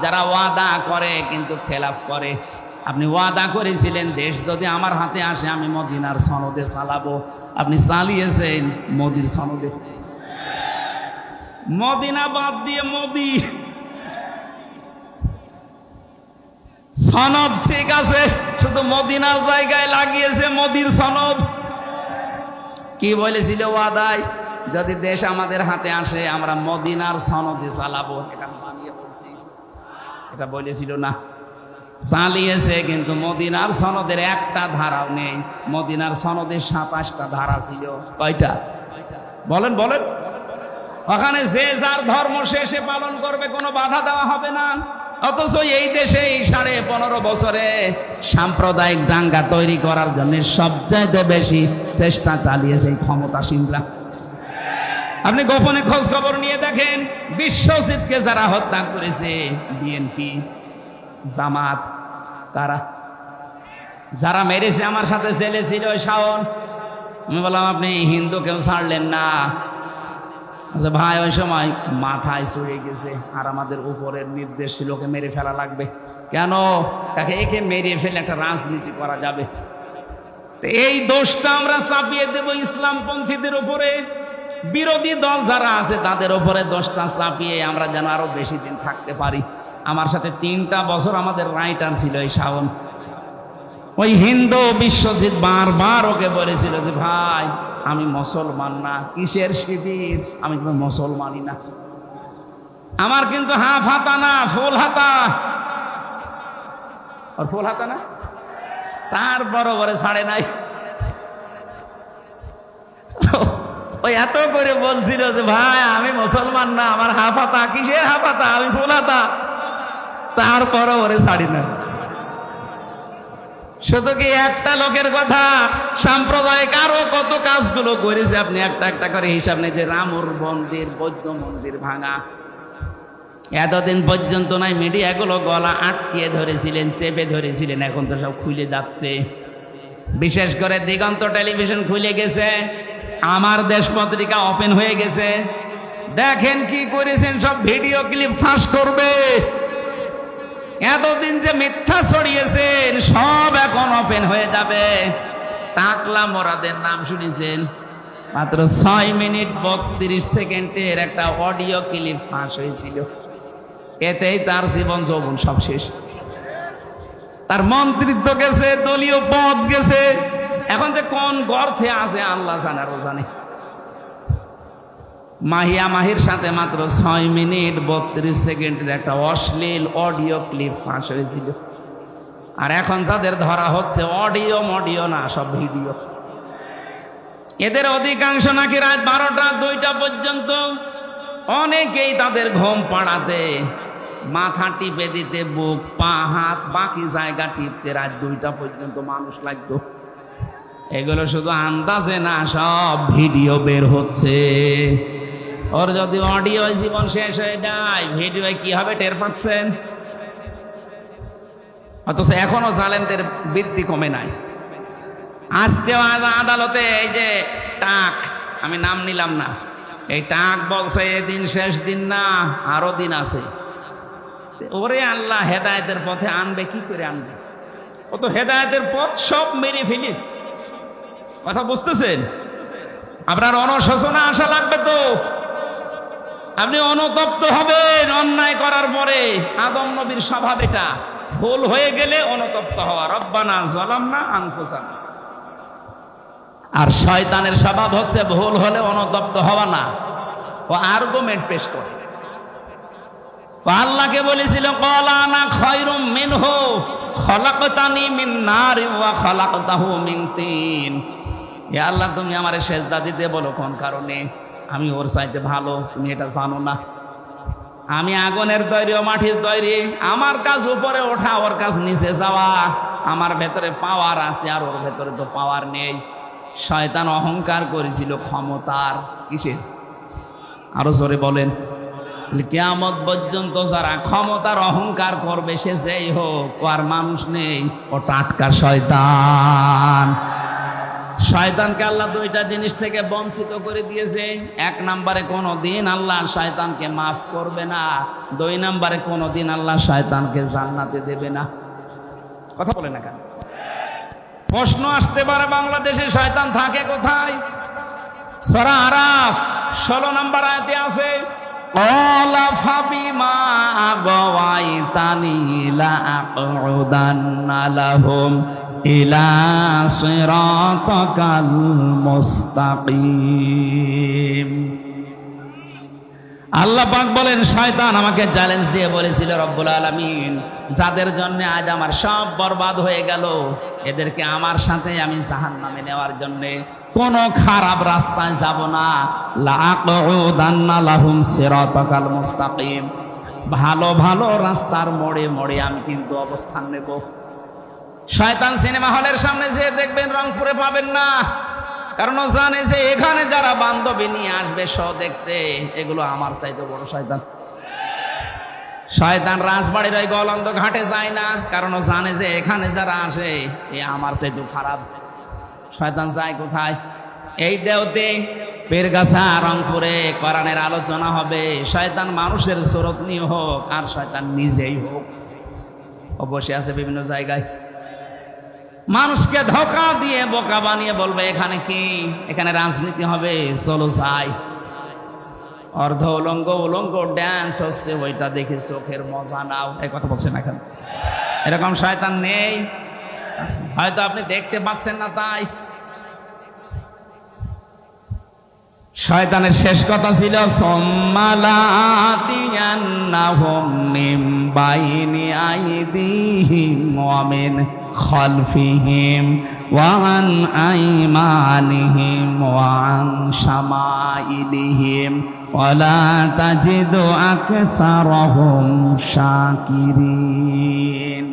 যারা ওয়াদা করে কিন্তু খেলাফ করে। আপনি ওয়াদা করেছিলেন দেশ যদি আমার হাতে আসে আমি মদিনার সনদে চালাবো, আপনি চালিয়েছেন মোদির সনদে। মদিনা বাদ দিয়ে মোদি। সনদ ঠিক আছে, শুধু মদিনার জায়গায় লাগিয়েছে মোদির সনদ। কি বলেছিল ওয়াদায়? যদি দেশ আমাদের হাতে আসে আমরা মদিনার সনদে চালাবো। এটা বানিয়ে বলছি, এটা বলেছিল না। চালিয়েছে, কিন্তু মদিনার সনদের একটা ধারাও নেই। মদিনার সনদের 27টা ধারা ছিল। কয়টা বলেন বলেন? ওখানে যে যার ধর্ম শেষে পালন করবে, কোনো বাধা দেওয়া হবে না। অথচ এই দেশে এই 15.5 বছরে সাম্প্রদায়িক দাঙ্গা তৈরি করার জন্য সবচাইতে বেশি চেষ্টা চালিয়েছে এই ক্ষমতাসীনরা। আপনি গোপনে খোঁজ খবর নিয়ে দেখেন, বিশ্বজিৎকে যারা হত্যা করেছে, বিএনপি, জামাত, তারা যারা মেরেছে, আমার সাথে জেলে ছিল ওই শাওন। আমি বললাম আপনি হিন্দু কেউ ছাড়লেন না? আচ্ছা ভাই, ওই সময় মাথায় চড়ে গেছে, আর আমাদের উপরের নির্দেশ ছিল ওকে মেরে ফেলা লাগবে। কেন? তাকে একে মেরে ফেলে একটা রাজনীতি করা যাবে। এই দোষটা আমরা চাপিয়ে দেব ইসলামপন্থীদের উপরে। বিরোধী দল যারা আছে তাদের উপরে দোষটা চাপিয়ে আমরা যেন আরো বেশি দিন থাকতে পারি। আমার সাথে 3টা বছর আমাদের রাইটার ছিল এই শাওন। ওই হিন্দু বিশ্বজিৎ বারবার ওকে বলেছিল যে ভাই আমি মুসলমান না, কিসের শিবির, আমি কোনো মুসলমানই না, আমার কিন্তু হাফ হাতা না ফুল হাতা। আর ফুল হাতা না, তারপর ওরে ছাড়ে নাই। ওই এত করে বলছিল যে ভাই আমি মুসলমান না, আমার হাফ হাতা, কিসের হাফ হাতা, আমি ফুল হাতা, তারপর ওরে ছাড়ি না। শুধু কি একটা লোকের কথা, সাম্প্রদায়িক আরো কত কাজগুলো করেছে। আপনি একটা একটা করে হিসাব নেই। যে রামুর মন্দির, বৌদ্ধ মন্দির ভাঙা, এতদিন পর্যন্ত নাই মিডিয়াগুলো গলা আটকিয়ে ধরেছিলেন, চেপে ধরেছিলেন, এখন তো সব খুলে যাচ্ছে। বিশেষ করে দিগন্ত টেলিভিশন খুলে গেছে, আমার দেশ পত্রিকা ওপেন হয়ে গেছে। দেখেন কি করেছেন, সব ভিডিও ক্লিপ ফাঁস করবে। এতদিন যে মিথ্যা ছড়িয়েছেন সব এখন ওপেন হয়ে যাবে। টাকলা মোরাদের নাম শুনেছেন? মাত্র 6 মিনিট 32 সেকেন্ডের একটা অডিও ক্লিপ ফাঁস হয়েছিল। এতেই তার জীবন যৌবন সব শেষ। তার মন্ত্রিত্ব গেছে, দলীয় পদ গেছে, এখন যে কোন গর্তে আছে আল্লাহ জানার ও জানে। মাহিয়া মাহির সাথে মাত্র 6 মিনিট 32 সেকেন্ডের একটা অশ্লীল অডিও ক্লিপ ফাঁস হয়েছিল। আর এখন যাদের ধরা হচ্ছে অডিও না, সব ভিডিও। এদের অধিকাংশ নাকি রাত 12টা 2টা পর্যন্ত, অনেকেই তাদের ঘুম পাড়াতে, মাথা টিপে দিতে, বুক পা হাত বাকি জায়গা টিপতে রাত 2টা পর্যন্ত মানুষ লাগতো। এগুলো শুধু আন্দাজে না, সব ভিডিও বের হচ্ছে। ওর যদি অডিও জীবন শেষ হয়ে যায়, ভিডিও কি হবে টের পাচ্ছেন? অথচ এখনো জালেমদের বৃদ্ধি কমে নাই। আজকেও আদালতে এই যে টাক, আমি নাম নিলাম না, এই টাক বলছে এদিন শেষ দিন না, আরো দিন আছে। ওরে আল্লাহ হেদায়েতের পথে আনবে, কি করে আনবে? ও তো হেদায়েতের পথ সব মেরে ফেলিস। কথা বুঝতেছেন? আপনার অনুশোচনা আসা লাগবে তো। আপনি অনুতপ্ত হবেন অন্যায় করার পরে। আদম নবীর স্বভাব এটা, ভুল হয়ে গেলে অনুতপ্ত হওয়া। রব্বানা যালামনা আনফুসানা। আর শয়তানের স্বভাব হচ্ছে ভুল হলে অনুতপ্ত হওয়া না, ও আর্গুমেন্ট পেশ করে। আল্লাহকে বলেছিল ক্বালা আনা খায়রুম মিনহু খলাকতানি মিন নারিন ওয়া খলাকতাহু মিন তিন। হে আল্লাহ, তুমি আমারে সেজদা দিতে বলো কোন কারণে? আমি ওর চাইতে ভালো, তুমি এটা জানো না? আমি আগুনের তৈরি, ও মাটির তৈরি। আমার কাজ উপরে ওঠা, ওর কাজ নিচে যাওয়া। আমার ভেতরে পাওয়ার আছে, আর ওর ভেতরে তো পাওয়ার নেই। শয়তান অহংকার করেছিল ক্ষমতার। কিসের? আরো জোরে বলেন। কিয়ামত পর্যন্ত যারা ক্ষমতার অহংকার করবে, সে যেই হোক, ও আর মানুষ নেই, ও টাটকা শয়তান। শয়তানকে আল্লাহ 2টা জিনিস থেকে বঞ্চিত করে দিয়েছে। 1 নম্বরে কোনদিন আল্লাহ শয়তানকে মাফ করবে না। 2 নম্বরে কোনদিন আল্লাহ শয়তানকে জান্নাতে দেবে না। কথা বলে না কেন? প্রশ্ন আসতে পারে, বাংলাদেশে শয়তান থাকে কোথায়? সূরা আরাফ 16 নম্বর আয়াতে আছে, ক্বালা ফাবিমা আগাওয়াইতানি লাআকউদান্না লাহুম ইলা সিরাতাকাল মুস্তাকিম। আল্লাহ পাক বলেন, শয়তান আমাকে চ্যালেঞ্জ দিয়ে বলেছিল, রব্বুল আলামিন যাদের জন্য আজ আমার সব বরবাদ হয়ে গেল, এদেরকে আমার সাথে আমি জাহান্নামে নেওয়ার জন্য কোন খারাপ রাস্তায় যাব না। লাআকুদান্না লাহুম সিরাতাকাল মুস্তাকিম, ভালো ভালো রাস্তার মোড়ে মোড়ে আমি কিন্তু অবস্থান নেব। শয়তান সিনেমা হলের সামনে যে দেখবেন রংপুরে পাবেন না, কারণ ও জানে যে এখানে যারা বান্ধবী নিয়ে আসবে শো দেখতে, এগুলো আমার চাইতে বড় শয়তান। শয়তান রাজবাড়ির ওই গলন্দ ঘাটে যায় না, কারণ ও জানে যে এখানে যারা আসে এ আমার চাইতে খারাপ। শয়তান যায় কোথায়? এই দেওতে, পীরগাছা, রংপুরে কোরআনের আলোচনা হবে। শয়তান মানুষের সুরত নিয়ে হোক আর শয়তান নিজেই হোক, ও বসে আছে বিভিন্ন জায়গায়, মানুষকে ধোঁকা দিয়ে বোকা বানিয়ে বলবে এখানে কি, এখানে রাজনীতি হবে, চলো যাই। অর্ধ উলঙ্গ উলঙ্গ ড্যান্স হচ্ছে, ওইটা দেখে চোখের মজা নাও। এই কথা বলছেন এখন? এরকম শয়তান নেই? হয়তো আপনি দেখতে পাচ্ছেন না তাই। শয়তানের শেষ কথা ছিল সুম্মা লাআতিয়ান্নাহুম মিন বাইনি আইদিহিম ওয়া মিন খালফিহিম ওয়া আন আইমানিহিম ওয়া আন শামাইলিহিম ওয়া লা তাজিদু আকসারাহুম শাকিরিন।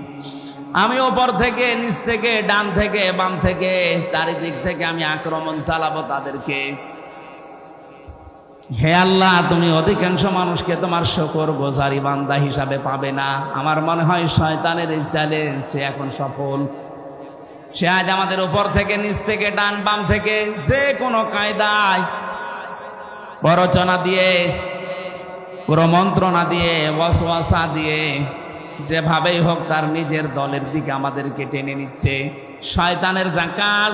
আমি ওপর থেকে, নিচ থেকে, ডান থেকে, বাম থেকে, চারিদিক থেকে আমি আক্রমণ চালাবো তাদেরকে। হে আল্লাহ, তুমি অধিকাংশ মানুষকে তোমার শুকর গুজারি বান্দা হিসাবে পাবে না। আমার মনে হয় শয়তানের এই চ্যালেঞ্জ সে এখন সফল। সে আজ আমাদের উপর থেকে, নিচ থেকে, ডান বাম থেকে যে কোনো কায়দায় প্ররোচনা দিয়ে, প্রমন্ত্রণা দিয়ে, ওয়াসওয়াসা দিয়ে, যেভাবেই হোক তার নিজের দলের দিকে আমাদেরকে টেনে নিচ্ছে। শয়তানের যা কাজ,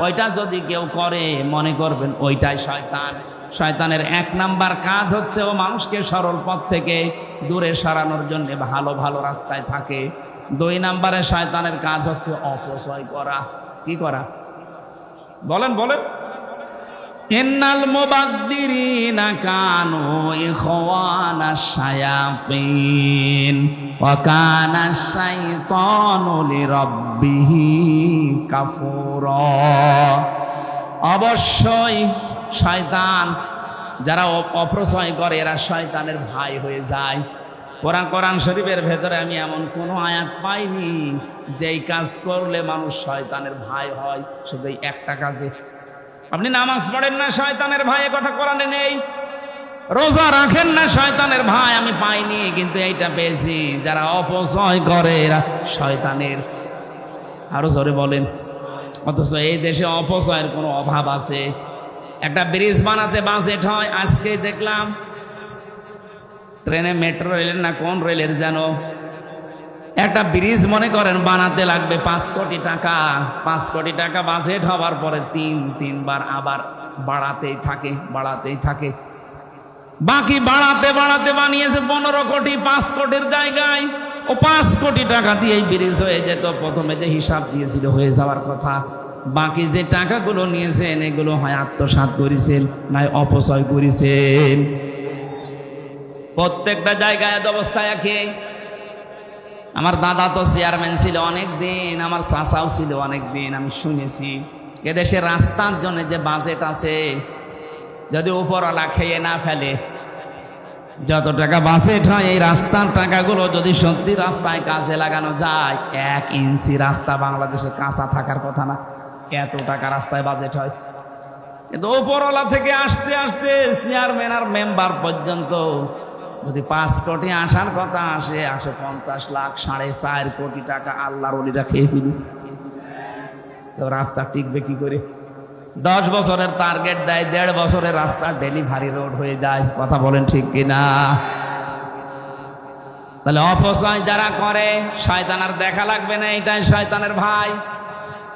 ওইটা যদি কেউ করে মনে করবেন ওইটাই শয়তান। শয়তানের এক নাম্বার কাজ হচ্ছে ও মানুষকে সরল পথ থেকে দূরে সরানোর জন্য ভালো ভালো রাস্তায় থাকে। 2 নাম্বারে শয়তানের কাজ হচ্ছে অপচয় করা। কি করা? বলেন বলেন। ইন্নাল মুবাদ্দিরিনা কানু ইখওয়ানাশ শায়াতিন ওয়া কানাশ শাইতানু লিরাব্বিহি কাফুরা। অবশ্যই শয়তান, যারা অপচয় করে এরা শয়তানের ভাই হয়ে যায়। কোরআন শরীফের ভেতরে আমি এমন কোনো আয়াত পাইনি যেই কাজ করলে মানুষ শয়তানের ভাই হয়। শুধু একটা কাজে। আপনি নামাজ পড়েন না, শয়তানের ভাই, কথা কোরআনে নেই। রোজা রাখেন না, শয়তানের ভাই আমি পাইনি, কিন্তু এইটা পেয়েছি, যারা অপচয় করে এরা শয়তানের। আরো জোরে বলেন। অথচ এই দেশে অপচয়ের কোনো অভাব আছে? একটা ব্রিজ বানাতে বাজেট হয়, আজকে দেখলাম ট্রেনে, মেট্রো রেলের না কোন রেলের যেন একটা ব্রিজ মনে করেন বানাতে লাগবে 5 কোটি টাকা। 5 কোটি টাকা বাজেট হওয়ার পরে তিনবার আবার বাড়াতেই থাকে। বাকি বাড়াতে বানিয়েছে 15 কোটি। 5 কোটির জায়গায় ও 5 কোটি টাকা দিয়ে এই ব্রিজ হয়ে যেত। প্রথমে যে হিসাব দিয়েছিল হয়ে যাওয়ার কথা, বাকি যে টাকাগুলো নিয়েছেন এগুলো হয় আত্মসাৎ করেছেন, নয় অপচয় করেছেন। প্রত্যেকটা জায়গায় অবস্থা একই। আমার দাদা তো চেয়ারম্যান ছিল অনেক দিন, আমার চাচাও ছিল অনেক দিন। আমি শুনেছি এদেশে রাস্তার জন্য যে বাজেট আছে, যদি উপরওয়ালা খেয়ে না ফেলে, যত টাকা বাজেট হয় এই রাস্তার টাকাগুলো যদি সত্যি রাস্তায় কাজে লাগানো যায়, 1 ইঞ্চি রাস্তা বাংলাদেশে কাঁচা থাকার কথা না, এত টাকা রাস্তায় বাজেট হয়। কিন্তু উপরওয়ালা থেকে আস্তে আস্তে চেয়ারম্যান আর মেম্বার পর্যন্ত যদি 5 কোটি আসার কথা আসে 50 লাখ, 4.5 কোটি টাকা আল্লাহর ওলিরা খেয়ে ফেলিস। তো রাস্তা টিকবে কি করে? 10 বছরের টার্গেট দেয়, 1.5 বছরের রাস্তা ডেলিভারি রোড হয়ে যায়। কথা বলেন ঠিক কিনা? তাহলে অপচয় যারা করে শয়তান আর দেখা লাগবে না, এটাই শয়তানের ভাই।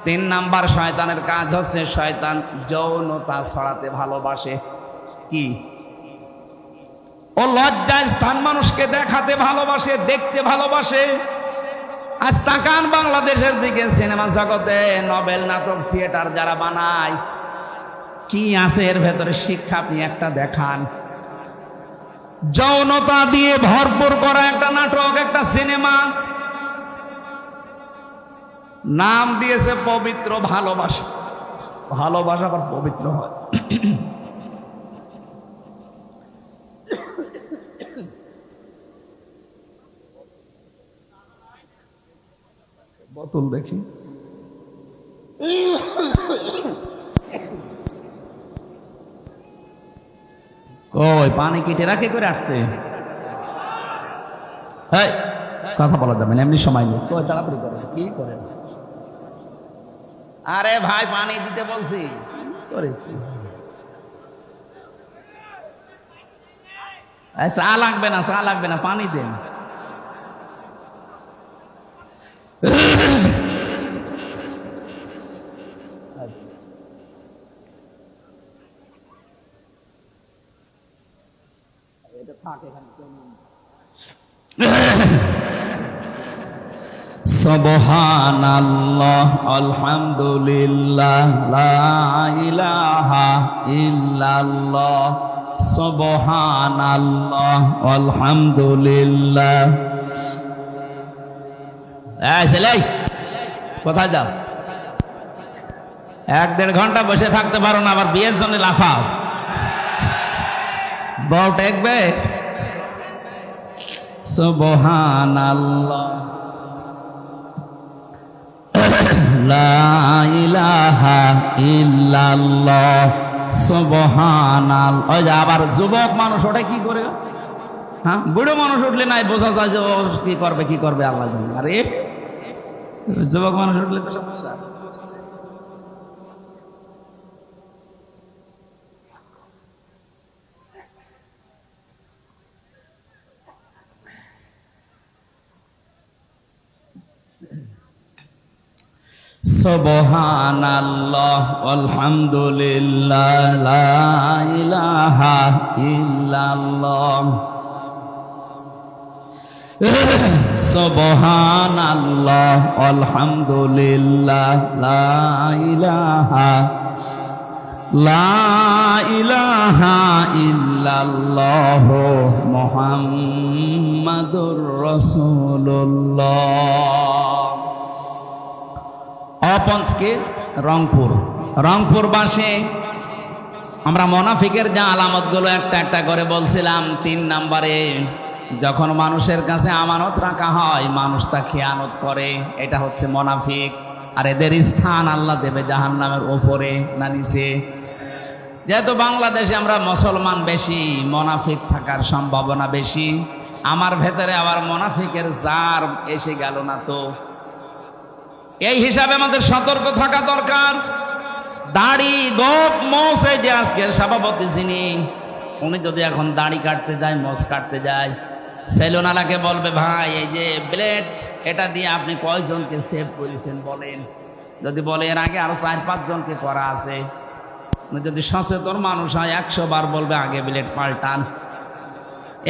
3 নাম্বার শয়তানের কাজ হচ্ছে শয়তান যৌনতা ছড়াতে ভালোবাসে। কি? ও লজ্জায় স্থান মানুষকে দেখাতে ভালোবাসে, দেখতে ভালোবাসে। আজ তাকান বাংলাদেশের দিকে, সিনেমা জগতে নভেল, নাটক, থিয়েটার যারা বানায়, কি আছে এর ভেতরে শিক্ষা আপনি একটা দেখান। যৌনতা দিয়ে ভরপুর করা একটা নাটক, একটা সিনেমা, নাম দিয়েছে পবিত্র ভালোবাসা। ভালোবাসা আবার পবিত্র হয়। বোতল দেখি। ওই পানি কেটে রাখে করে আসছে। কথা বলা যাবে না, এমনি সময় নেই। কই তাড়াতাড়ি করে, কি করেন? আরে ভাই পানি দিতে বলছি করে কি? চা লাগবে না, চা লাগবে না, পানি দেন। সুবহানাল্লাহ আলহামদুলিল্লাহ লা ইলাহা ইল্লাল্লাহ সুবহানাল্লাহ আলহামদুলিল্লাহ। এই ছেলে কোথায় যাও? 1-1.5 ঘন্টা বসে থাকতে পারো না, আবার বিয়ের জন্য লাফাও। বউ টেকবে? সুবহানাল্লাহ লা ইলাহা ইল্লাল্লাহ সুবহানাল্লাহ। ওই যে আবার যুবক মানুষ ওটা কি করে? হ্যাঁ, বুড়ো মানুষ উঠলে নাই বোঝা যায় যে ও কি করবে আল্লাহ জানে। আরে যুবক মানুষ উঠলে তো সমস্যা। সুবহানাল্লাহ আলহামদুলিল্লাহ লা ইলাহা ইল্লাল্লাহ সুবহানাল্লাহ আলহামদুলিল্লাহ লা ইলাহা ইল্লাল্লাহ মুহাম্মাদুর রাসূলুল্লাহ। অপঞ্চকে রংপুর বাসে আমরা মুনাফিকের যে আলামতগুলো একটা একটা করে বলছিলাম। 3 নম্বরে, যখন মানুষের কাছে আমানত রাখা হয় মানুষ তা খেয়ানত করে, এটা হচ্ছে মুনাফিক। আর এদের স্থান আল্লাহ দেবে জাহান্নামের উপরে না নিচে? যেহেতু বাংলাদেশে আমরা মুসলমান বেশি, মুনাফিক থাকার সম্ভাবনা বেশি। আমার ভেতরে আবার মুনাফিকের জার এসে গেল না তো? এই হিসাবে আমাদের সতর্ক থাকা দরকার। দাড়ি গোপ মোষ, এই যে আজকের সভাপতি যিনি, উনি যদি এখন দাড়ি কাটতে যায়, মোষ কাটতে যায়, সেলুনালাকে বলবে ভাই এই যে ব্লেড, এটা দিয়ে আপনি কয়জনকে সেভ করেছেন বলেন। যদি বলে এর আগে আরো 4-5 জনকে করা আছে, যদি সচেতন মানুষ হয় 100 বার বলবে আগে ব্লেড পাল্টান।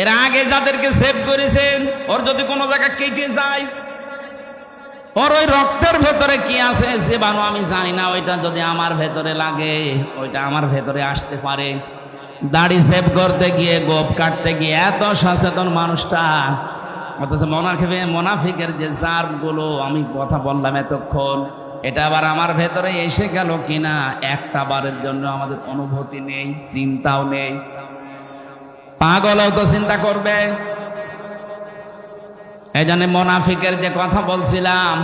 এর আগে যাদেরকে সেভ করেছেন, ওর যদি কোনো জায়গা কেটে যায়, ওর ওই রক্তের ভেতরে কি আছে জীবাণু আমি জানি না, ওইটা যদি আমার ভেতরে লাগে ওইটা আমার ভেতরে আসতে পারে। দাড়ি সেভ করতে গিয়ে, গোপ কাটতে গিয়ে এত সচেতন মানুষটা, অথচ মুনাফিকের যে জারগুলো আমি কথা বললাম এতক্ষণ, এটা আবার আমার ভেতরে এসে গেল কিনা একটা বারের জন্য আমাদের অনুভূতি নেই, চিন্তাও নেই। পাগলও তো চিন্তা করবে। এই জন্য মুনাফিকের যে কথা বলছিলাম,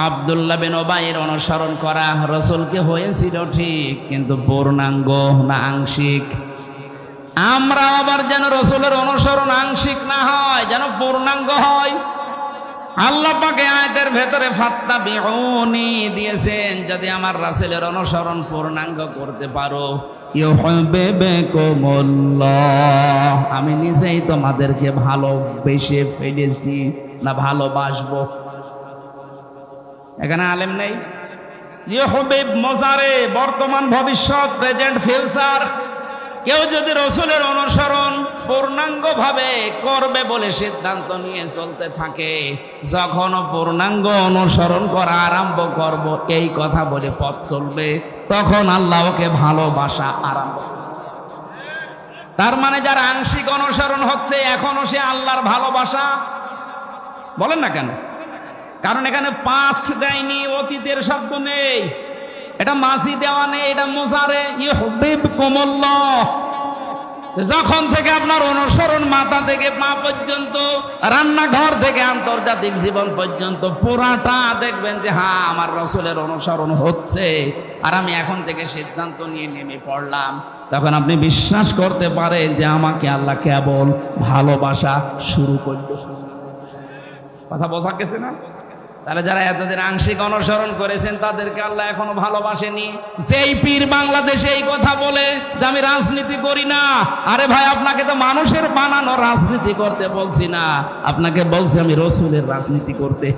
আব্দুল্লাহ বিন উবাইয়ের অনুসরণ করা রাসূলকে হয়েছিল ঠিক, কিন্তু পূর্ণাঙ্গ না আংশিক। আমরা আবার যেন রাসূলের অনুসরণ আংশিক না হয়, যেন পূর্ণাঙ্গ হয়। আল্লাহ পাক আয়াতের ভেতরে ফাত্তাবিউনি দিয়েছেন, যদি আমার রাসূলের অনুসরণ পূর্ণাঙ্গ করতে পারো, ইউহিব্বুকুমুল্লাহ, আমি নিজেই তোমাদেরকে ভালোবেসে ফেলেছি না ভালোবাসবো। এখানে আলেম নেই। ইউহিব মোজারে, বর্তমান ভবিষ্যৎ, প্রেজেন্ট ফিউচার। কেউ যদি রাসূলের অনুসরণ পূর্ণাঙ্গ ভাবে করবে বলে সিদ্ধান্ত নিয়ে চলতে থাকে, যখন পূর্ণাঙ্গ অনুসরণ করা আরম্ভ করব এই কথা বলে পথ চলবে, তখন আল্লাহ ওকে ভালোবাসা আরম্ভ। তার মানে যার আংশিক অনুসরণ হচ্ছে, এখনো সে আল্লাহর ভালোবাসা বলেন না কেন? কারণ এখানে পাস্ট দেয়নি, অতীতের শব্দ নেই, এটা মাঝি দেওয়া নেই, এটা মুজারে। ইউহিব্বুকুমুল্লাহ, যখন থেকে আপনার অনুসরণ মাথা থেকে পা পর্যন্ত, রান্নাঘর থেকে আন্তর্জাতিক জীবন পর্যন্ত পুরাটা দেখবেন যে হ্যাঁ আমার রাসূলের অনুসরণ হচ্ছে, আর আমি এখন থেকে সিদ্ধান্ত নিয়ে নেমে পড়লাম, তখন আপনি বিশ্বাস করতে পারেন যে আমাকে আল্লাহ কেবল ভালোবাসা শুরু করল। কথা বোঝা গেছে না? তাহলে যারা এতদিন আংশিক অনুসরণ করেছেন তাদেরকে আল্লাহ এখনো ভালোবাসেনি। যেই পীর বাংলাদেশে এই কথা বলে যে আমি রাজনীতি করি না, আরে ভাই আপনাকে তো মানুষের বানানো রাজনীতি করতে বলছি না, আপনাকে বলছি আমি রাসূলের রাজনীতি করতে।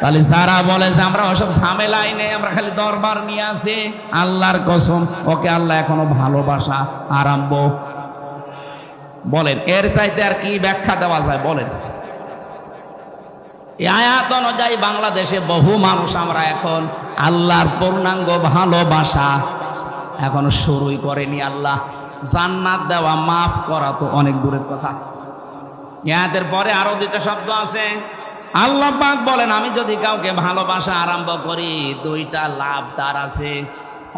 তাহলে যারা বলে যে আমরা ওসব ঝামেলাই নেই, আমরা খালি দরবার নিয়ে আছি, আল্লাহর কসম ওকে আল্লাহ এখনো ভালোবাসা আরম্ভ। বলেন এর চাইতে আর কি ব্যাখ্যা দেওয়া যায়? বলেন। এই আয়াত অনুযায়ী বাংলাদেশে বহু মানুষ আমরা এখন আল্লাহর পূর্ণাঙ্গ ভালোবাসা এখনো শুরুই করেনি। আল্লাহ জান্নাত দেওয়া, মাফ করা তো অনেক দূরের কথা। আয়াতের পরে আরো দুইটা শব্দ আছে। আল্লাহ পাক বলেন আমি যদি কাউকে ভালোবাসা আরম্ভ করি দুইটা লাভ তার আছে।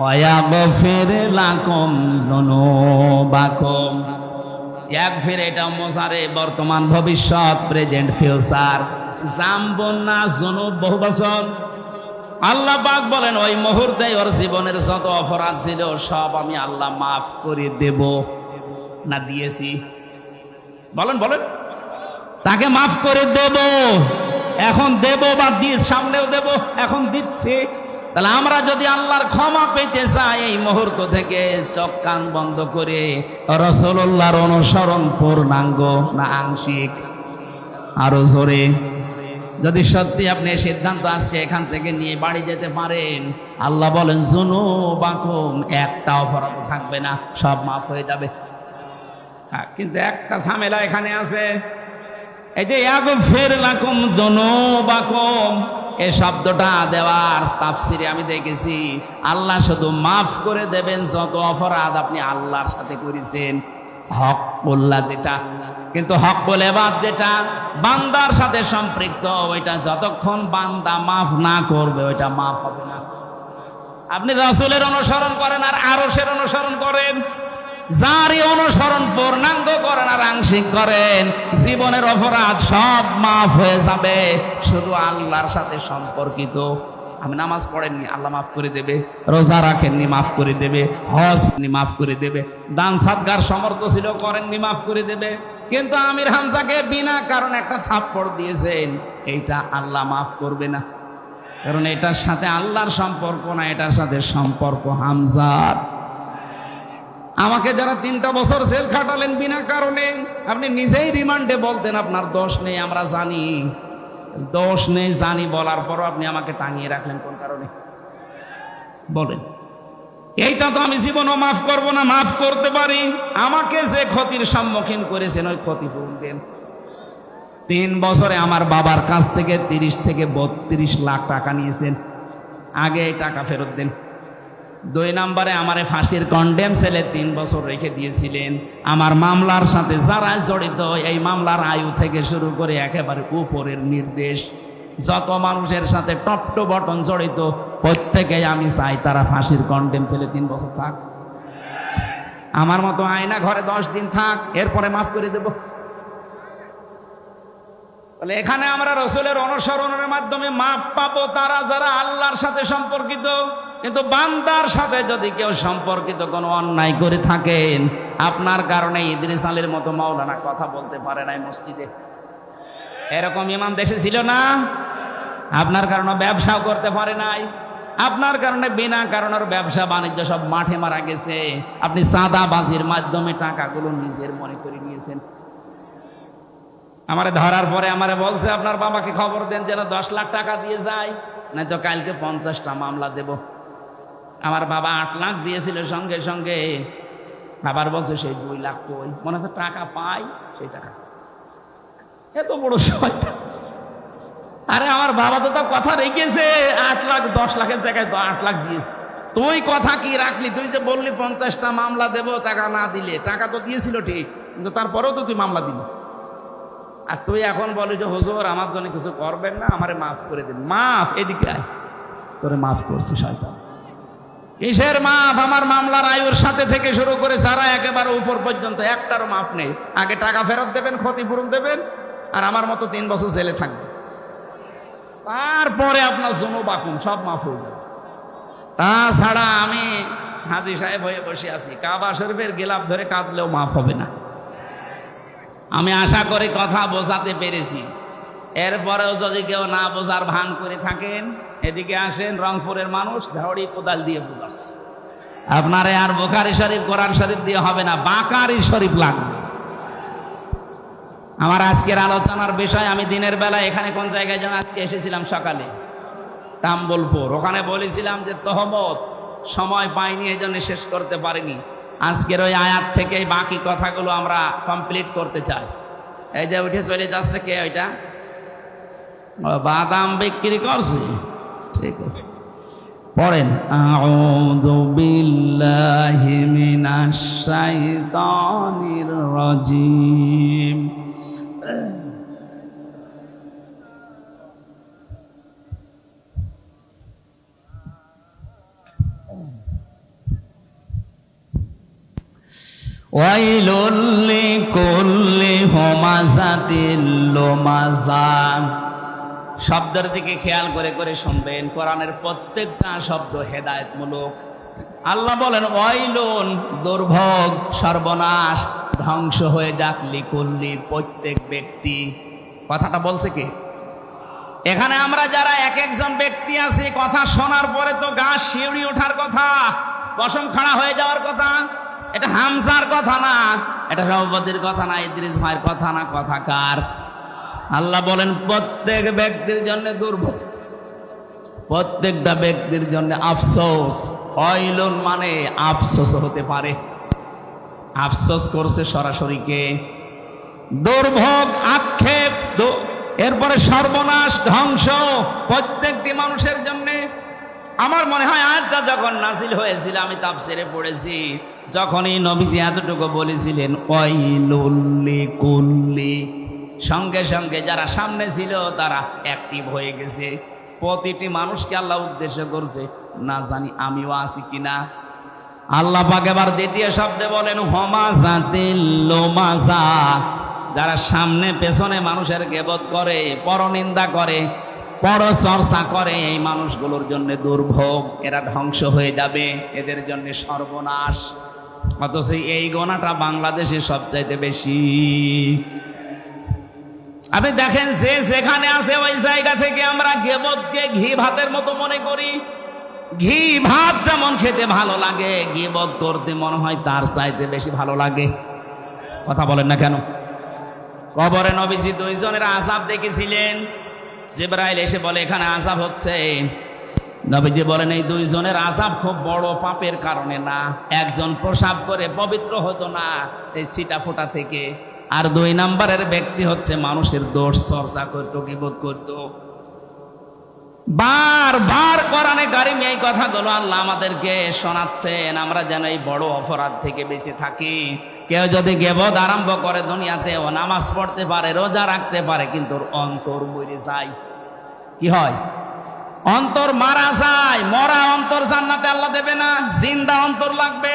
ওয়ায়াগফির লাকুম যুনুবাকুম, ইয়াগফির এটা মুজারে, বর্তমান ভবিষ্যৎ, প্রেজেন্ট ফিউচার। জামবুন না যুনুব বহু বছর। আল্লাহ পাক বলেন ওই মুহূর্তে ওর জীবনের যত অপরাধ ছিল সব আমি আল্লাহ মাফ করে দেব। না দিয়েছি? বলেন বলেন। তাকে মাফ করে দেব, এখন দেব বা দিয়ে সামনেও দেব, এখন দিচ্ছি। তাহলে আমরা যদি আল্লাহর ক্ষমা পেতে চাই এই মুহূর্ত থেকে চোখ কান বন্ধ করে রাসূলুল্লাহর অনুসরণ পূর্ণাঙ্গ না আংশিক? আরো জোরে। যদি সত্যি আপনি সিদ্ধান্ত আজকে এখান থেকে নিয়ে বাড়ি যেতে পারেন, আল্লাহ বলেন যুনুবাকুম, একটা অপরাধ থাকবে না, সব মাফ হয়ে যাবে। হ্যাঁ, কিন্তু একটা ঝামেলা এখানে আছে। এই যে ইয়াগফির লাকুম যুনুবাকুম, এই শব্দটা দেওয়ার তাফসিরে আমি দেখেছি আল্লাহ শুধু মাফ করে দেবেন যত অপরাধ আপনি আল্লাহর সাথে করেছেন, হকউল্লাহ যেটা। কিন্তু হকউল ইবাদ যেটা বান্দার সাথে সম্পৃক্ত, ওইটা যতক্ষণ বান্দা মাফ না করবে ওইটা মাফ হবে না। আপনি রাসূলের অনুসরণ করেন আর আরশের অনুসরণ করেন, যারই অনুসরণ পূর্ণাঙ্গ করেন আর আংশিক করেন, জীবনের অপরাধ সব মাফ হয়ে যাবে। শুধু আল্লাহর সাথে সম্পর্কিত। আমি নামাজ পড়েননি, আল্লাহ মাফ করে দেবে। রোজা রাখেননি, মাফ করে দেবে। হজ মাফ করে দেবে। দান সাদগার সমর্থ ছিল, করেননি, মাফ করে দেবে। কিন্তু আমির হামজাকে বিনা কারণে একটা থাপ্পড় দিয়েছেন, এইটা আল্লাহ মাফ করবে না, কারণ এটার সাথে আল্লাহর সম্পর্ক না, এটার সাথে সম্পর্ক হামজার। আমাকে যারা 3টা বছর জেল খাটালেন বিনা কারণে, আপনি নিজেই রিমান্ডে বলতেন আপনার দোষ নেই, আমরা জানি দোষ নেই, জানি বলার পরও আপনি আমাকে টাঙিয়ে রাখলেন কোন কারণে? বলেন। এইটা তো আমি জীবনও মাফ করব না। মাফ করতে পারি আমাকে যে ক্ষতির সম্মুখীন করেছেন ওই ক্ষতিপূরণ দেন। 3 বছরে আমার বাবার কাছ থেকে 30 থেকে 32 লাখ টাকা নিয়েছেন, আগে এই টাকা ফেরত দেন। 2 নম্বরে আমারে ফাঁসির কন্ডেম সেলে 3 বছর রেখে দিয়েছিলেন। আমার মামলার সাথে যারা জড়িত, এই মামলার আয়ু থেকে শুরু করে একেবারে উপরের নির্দেশ, যত মানুষের সাথে টপ টু বটন জড়িত, প্রত্যেকেই আমি চাই তারা ফাঁসির কন্ডেম সেলে 3 বছর থাক। আমার মতো আয়না ঘরে 10 দিন থাক, এরপরে মাফ করে দেব। তাহলে এখানে আমরা রাসূলের অনুসরণের মাধ্যমে মাফ পাবো তারা যারা আল্লাহর সাথে সম্পর্কিত। কিন্তু বান্দার সাথে যদি কেউ সম্পর্কিত কোনো অন্যায় করে থাকেন, আপনার কারণে ইদ্রিস আলীর মতো মাওলানা কথা বলতে পারে নাই মসজিদে, এরকম ইমাম দেশে ছিল না? আপনার কারণে ব্যবসাও করতে পারে নাই, আপনার কারণে বিনা কারণের ব্যবসা বাণিজ্য সব মাঠে মারা গেছে। আপনি চাঁদাবাজির মাধ্যমে টাকাগুলো নিজের মনে করে নিয়েছেন। আমারে ধরার পরে আমারে বলছে আপনার বাবাকে খবর দেন যেন 10 লাখ টাকা দিয়ে যায়, না তো কালকে 50টা মামলা দেব। আমার বাবা 8 লাখ দিয়েছিল সঙ্গে সঙ্গে, আবার বলছে সেই 2 লাখ কই, মনে হচ্ছে টাকা পাই সেই টাকা। এত বড় শয়তান! আরে আমার বাবা তো কথা রেখেছে, 8 লাখ 10 লাখের জায়গায় তো 8 লাখ দিয়েছে। তুই কথা কি রাখলি? তুই যে বললি 50টা মামলা দেব, টাকা না দিলে। টাকা তো দিয়েছিল ঠিক, কিন্তু তারপরেও তো তুই মামলা দিলি। আর তুই এখন বলি যে হুজুর আমার জন্য কিছু করবেন না, আমারে মাফ করে দিন। মাফ? এদিকে আয়, তোরে মাফ করছি শয়তান। কিসের মাফ? আমার মামলার আয়ুর সাথে থেকে শুরু করে যারা একেবারে উপর পর্যন্ত একটারও মাফ নেই। আগে টাকা ফেরত দেবেন, ক্ষতিপূরণ দেবেন, আর আমার মতো 3 বছর জেলে থাকবে, তারপরে আপনার জুনুব আকুম সব মাফ হয়ে যাবে। তাছাড়া আমি হাজী সাহেব হয়ে বসে আছি, কাবা শরীফের গিলাফ ধরে কাঁদলেও মাফ হবে না। আমি আশা করি কথা বোঝাতে পেরেছি। এরপরেও যদি কেউ না বোঝার ভান করে থাকেন, এদিকে আসেন, রংপুরের মানুষ ধাওড়ি কোদাল দিয়ে বুঝাচ্ছে। আপনারে আর বুখারী শরীফ কোরআন শরীফ দিয়ে হবে না, বাকারি শরীফ লাগবে। আমার আজকের আলোচনার বিষয়, আমি দিনের বেলা এখানে কোন জায়গায় যেন আজকে এসেছিলাম সকালে, তাম্বলপুর, ওখানে বলেছিলাম যে তহমত সময় পাইনি, এই জন্য শেষ করতে পারিনি। আজকের ওই আয়াত থেকে বাকি কথাগুলো আমরা কমপ্লিট করতে চাই। এই যে উঠে চলে যাচ্ছে কে? ওইটা বাদাম বিক্রি করছে, ঠিক আছে, পড়েন। আউযু বিল্লাহি মিনাশ শাইতানির রাজিম। ওয়াইলুল লিকুল্লি হুমাযাতিল লুমাযা। শব্দের দিকে খেয়াল করে করে শুনবেন, কোরআনের প্রত্যেকটা শব্দ হেদায়েতমূলক। আল্লাহ বলেন ওয়াইলুন, দুর্ভোগ, সর্বনাশ, ধ্বংস হয়ে যাক, লিকুল্লি, প্রত্যেক ব্যক্তি। কথাটা বলছে কি? এখানে আমরা যারা এক একজন ব্যক্তি আছি, কথা শোনার পরে তো গা শিউরি ওঠার কথা, কসম খাড়া হয়ে যাওয়ার কথা। এটা হামজার কথা না, এটা সভাপতির কথা না, ইদ্রিস ভাইয়ের কথা না, কথা কার? আল্লাহ বলেন প্রত্যেক ব্যক্তির জন্য দুর্ভোগ, প্রত্যেকটা ব্যক্তির জন্য আফসোস। ওয়াইলুন মানে আফসোস হতে পারে, আফসোস করছে সরাসরি কে? দুর্ভোগ, আক্ষেপ, এরপরে সর্বনাশ, ধ্বংস প্রত্যেকটি মানুষের জন্য। আমার মনে হয় আয়াতটা যখন নাজিল হয়েছিল, আমি তাফসিরে পড়েছি, যখনই নবীজি এতটুকু বলেছিলেন ওয়াইলুল লিকুল্লি, সঙ্গে সঙ্গে যারা সামনে ছিল তারা অ্যাক্টিভ হয়ে গেছে। প্রতিটি মানুষকে আল্লাহ উদ্দেশ্য করছে, না জানি আমিও আছি কিনা। আল্লাহ পাক এবার দ্বিতীয় শব্দে বলেন হুমাযাতিল লুমাযা, যারা সামনে পেছনে মানুষের গীবত করে, পরনিন্দা করে, পরচর্চা করে, এই মানুষগুলোর জন্য দুর্ভোগ, এরা ধ্বংস হয়ে যাবে, এদের জন্য সর্বনাশ। অথচ এই গোনাটা বাংলাদেশে সবচাইতে বেশি। আপনি দেখেন, যে যেখানে আছে ওই জায়গা থেকে আমরা গীবতকে ঘি ভাতের মতো মনে করি। ঘি ভাত যেমন খেতে ভালো লাগে, গীবত করতে মনে হয় তার চাইতে বেশি ভালো লাগে। কথা বলেন না কেন? কবরে নবীজি 2 জনের আযাব দেখেছিলেন। জিবরাইল এসে বলে এখানে আযাব হচ্ছে। নবীজি বলেন এই 2 জনের আযাব খুব বড় পাপের কারণে না, একজন প্রসাব করে পবিত্র হতো না এই ছিটা ফোঁটা থেকে, আর 2 নম্বরের ব্যক্তি হচ্ছে মানুষের দোষ চর্চা করতো, গীবত করতো। বারবার কোরআনে কারিমে এই কথাগুলো আল্লাহ আমাদেরকে শোনাচ্ছেন, আমরা যেন এই বড় অপরাধ থেকে বেঁচে থাকি। কেউ যদি গীবত আরম্ভ করে, দুনিয়াতে ও নামাজ পড়তে পারে, রোজা রাখতে পারে, কিন্তু অন্তর মরে যায়। কি হয়? অন্তর মারা যায়। মরা অন্তর জান্নাতে আল্লাহ দেবে না, জিন্দা অন্তর লাগবে।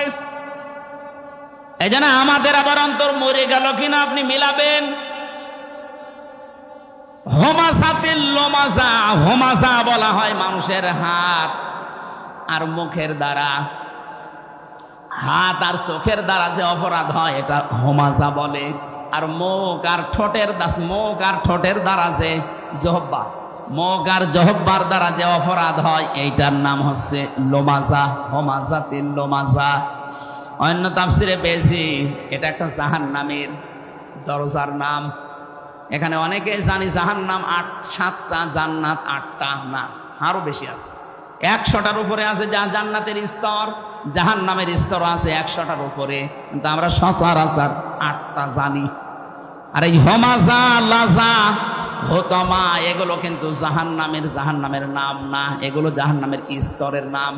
এই জন্য আমাদের আবার অন্তর মরে গেল কিনা আপনি মিলাবেন। হুমাযাতিল লুমাযা, হুমাযা বলা হয় মানুষের হাত আর মুখের দ্বারা, হাত আর চোখের দ্বারা যে অপরাধ হয় এটা হুমাযা বলে। আর মুখ আর ঠোঁটের দ্বারা যে জহব্বা, মুখ আর জহব্বার দ্বারা যে অপরাধ হয় এইটার নাম হচ্ছে লুমাযা, হুমাযাতিল লুমাযা। অন্য তাফসিরে পেয়েছি এটা একটা জাহান্নামের দরজার নাম। এখানে অনেকে জানি জাহান্নাম 7টা, জান্নাত 8টা, না আরো বেশি আছে, 100টার উপরে আছে জান্নাতের স্তর, জাহান্নামের স্তর আছে 100টার উপরে, কিন্তু আমরা সচরাচর 8টা জানি। আর এই হুমাযা, লাযা, হোতামা এগুলো কিন্তু জাহান্নামের নাম না, এগুলো জাহান্নামের স্তরের নাম।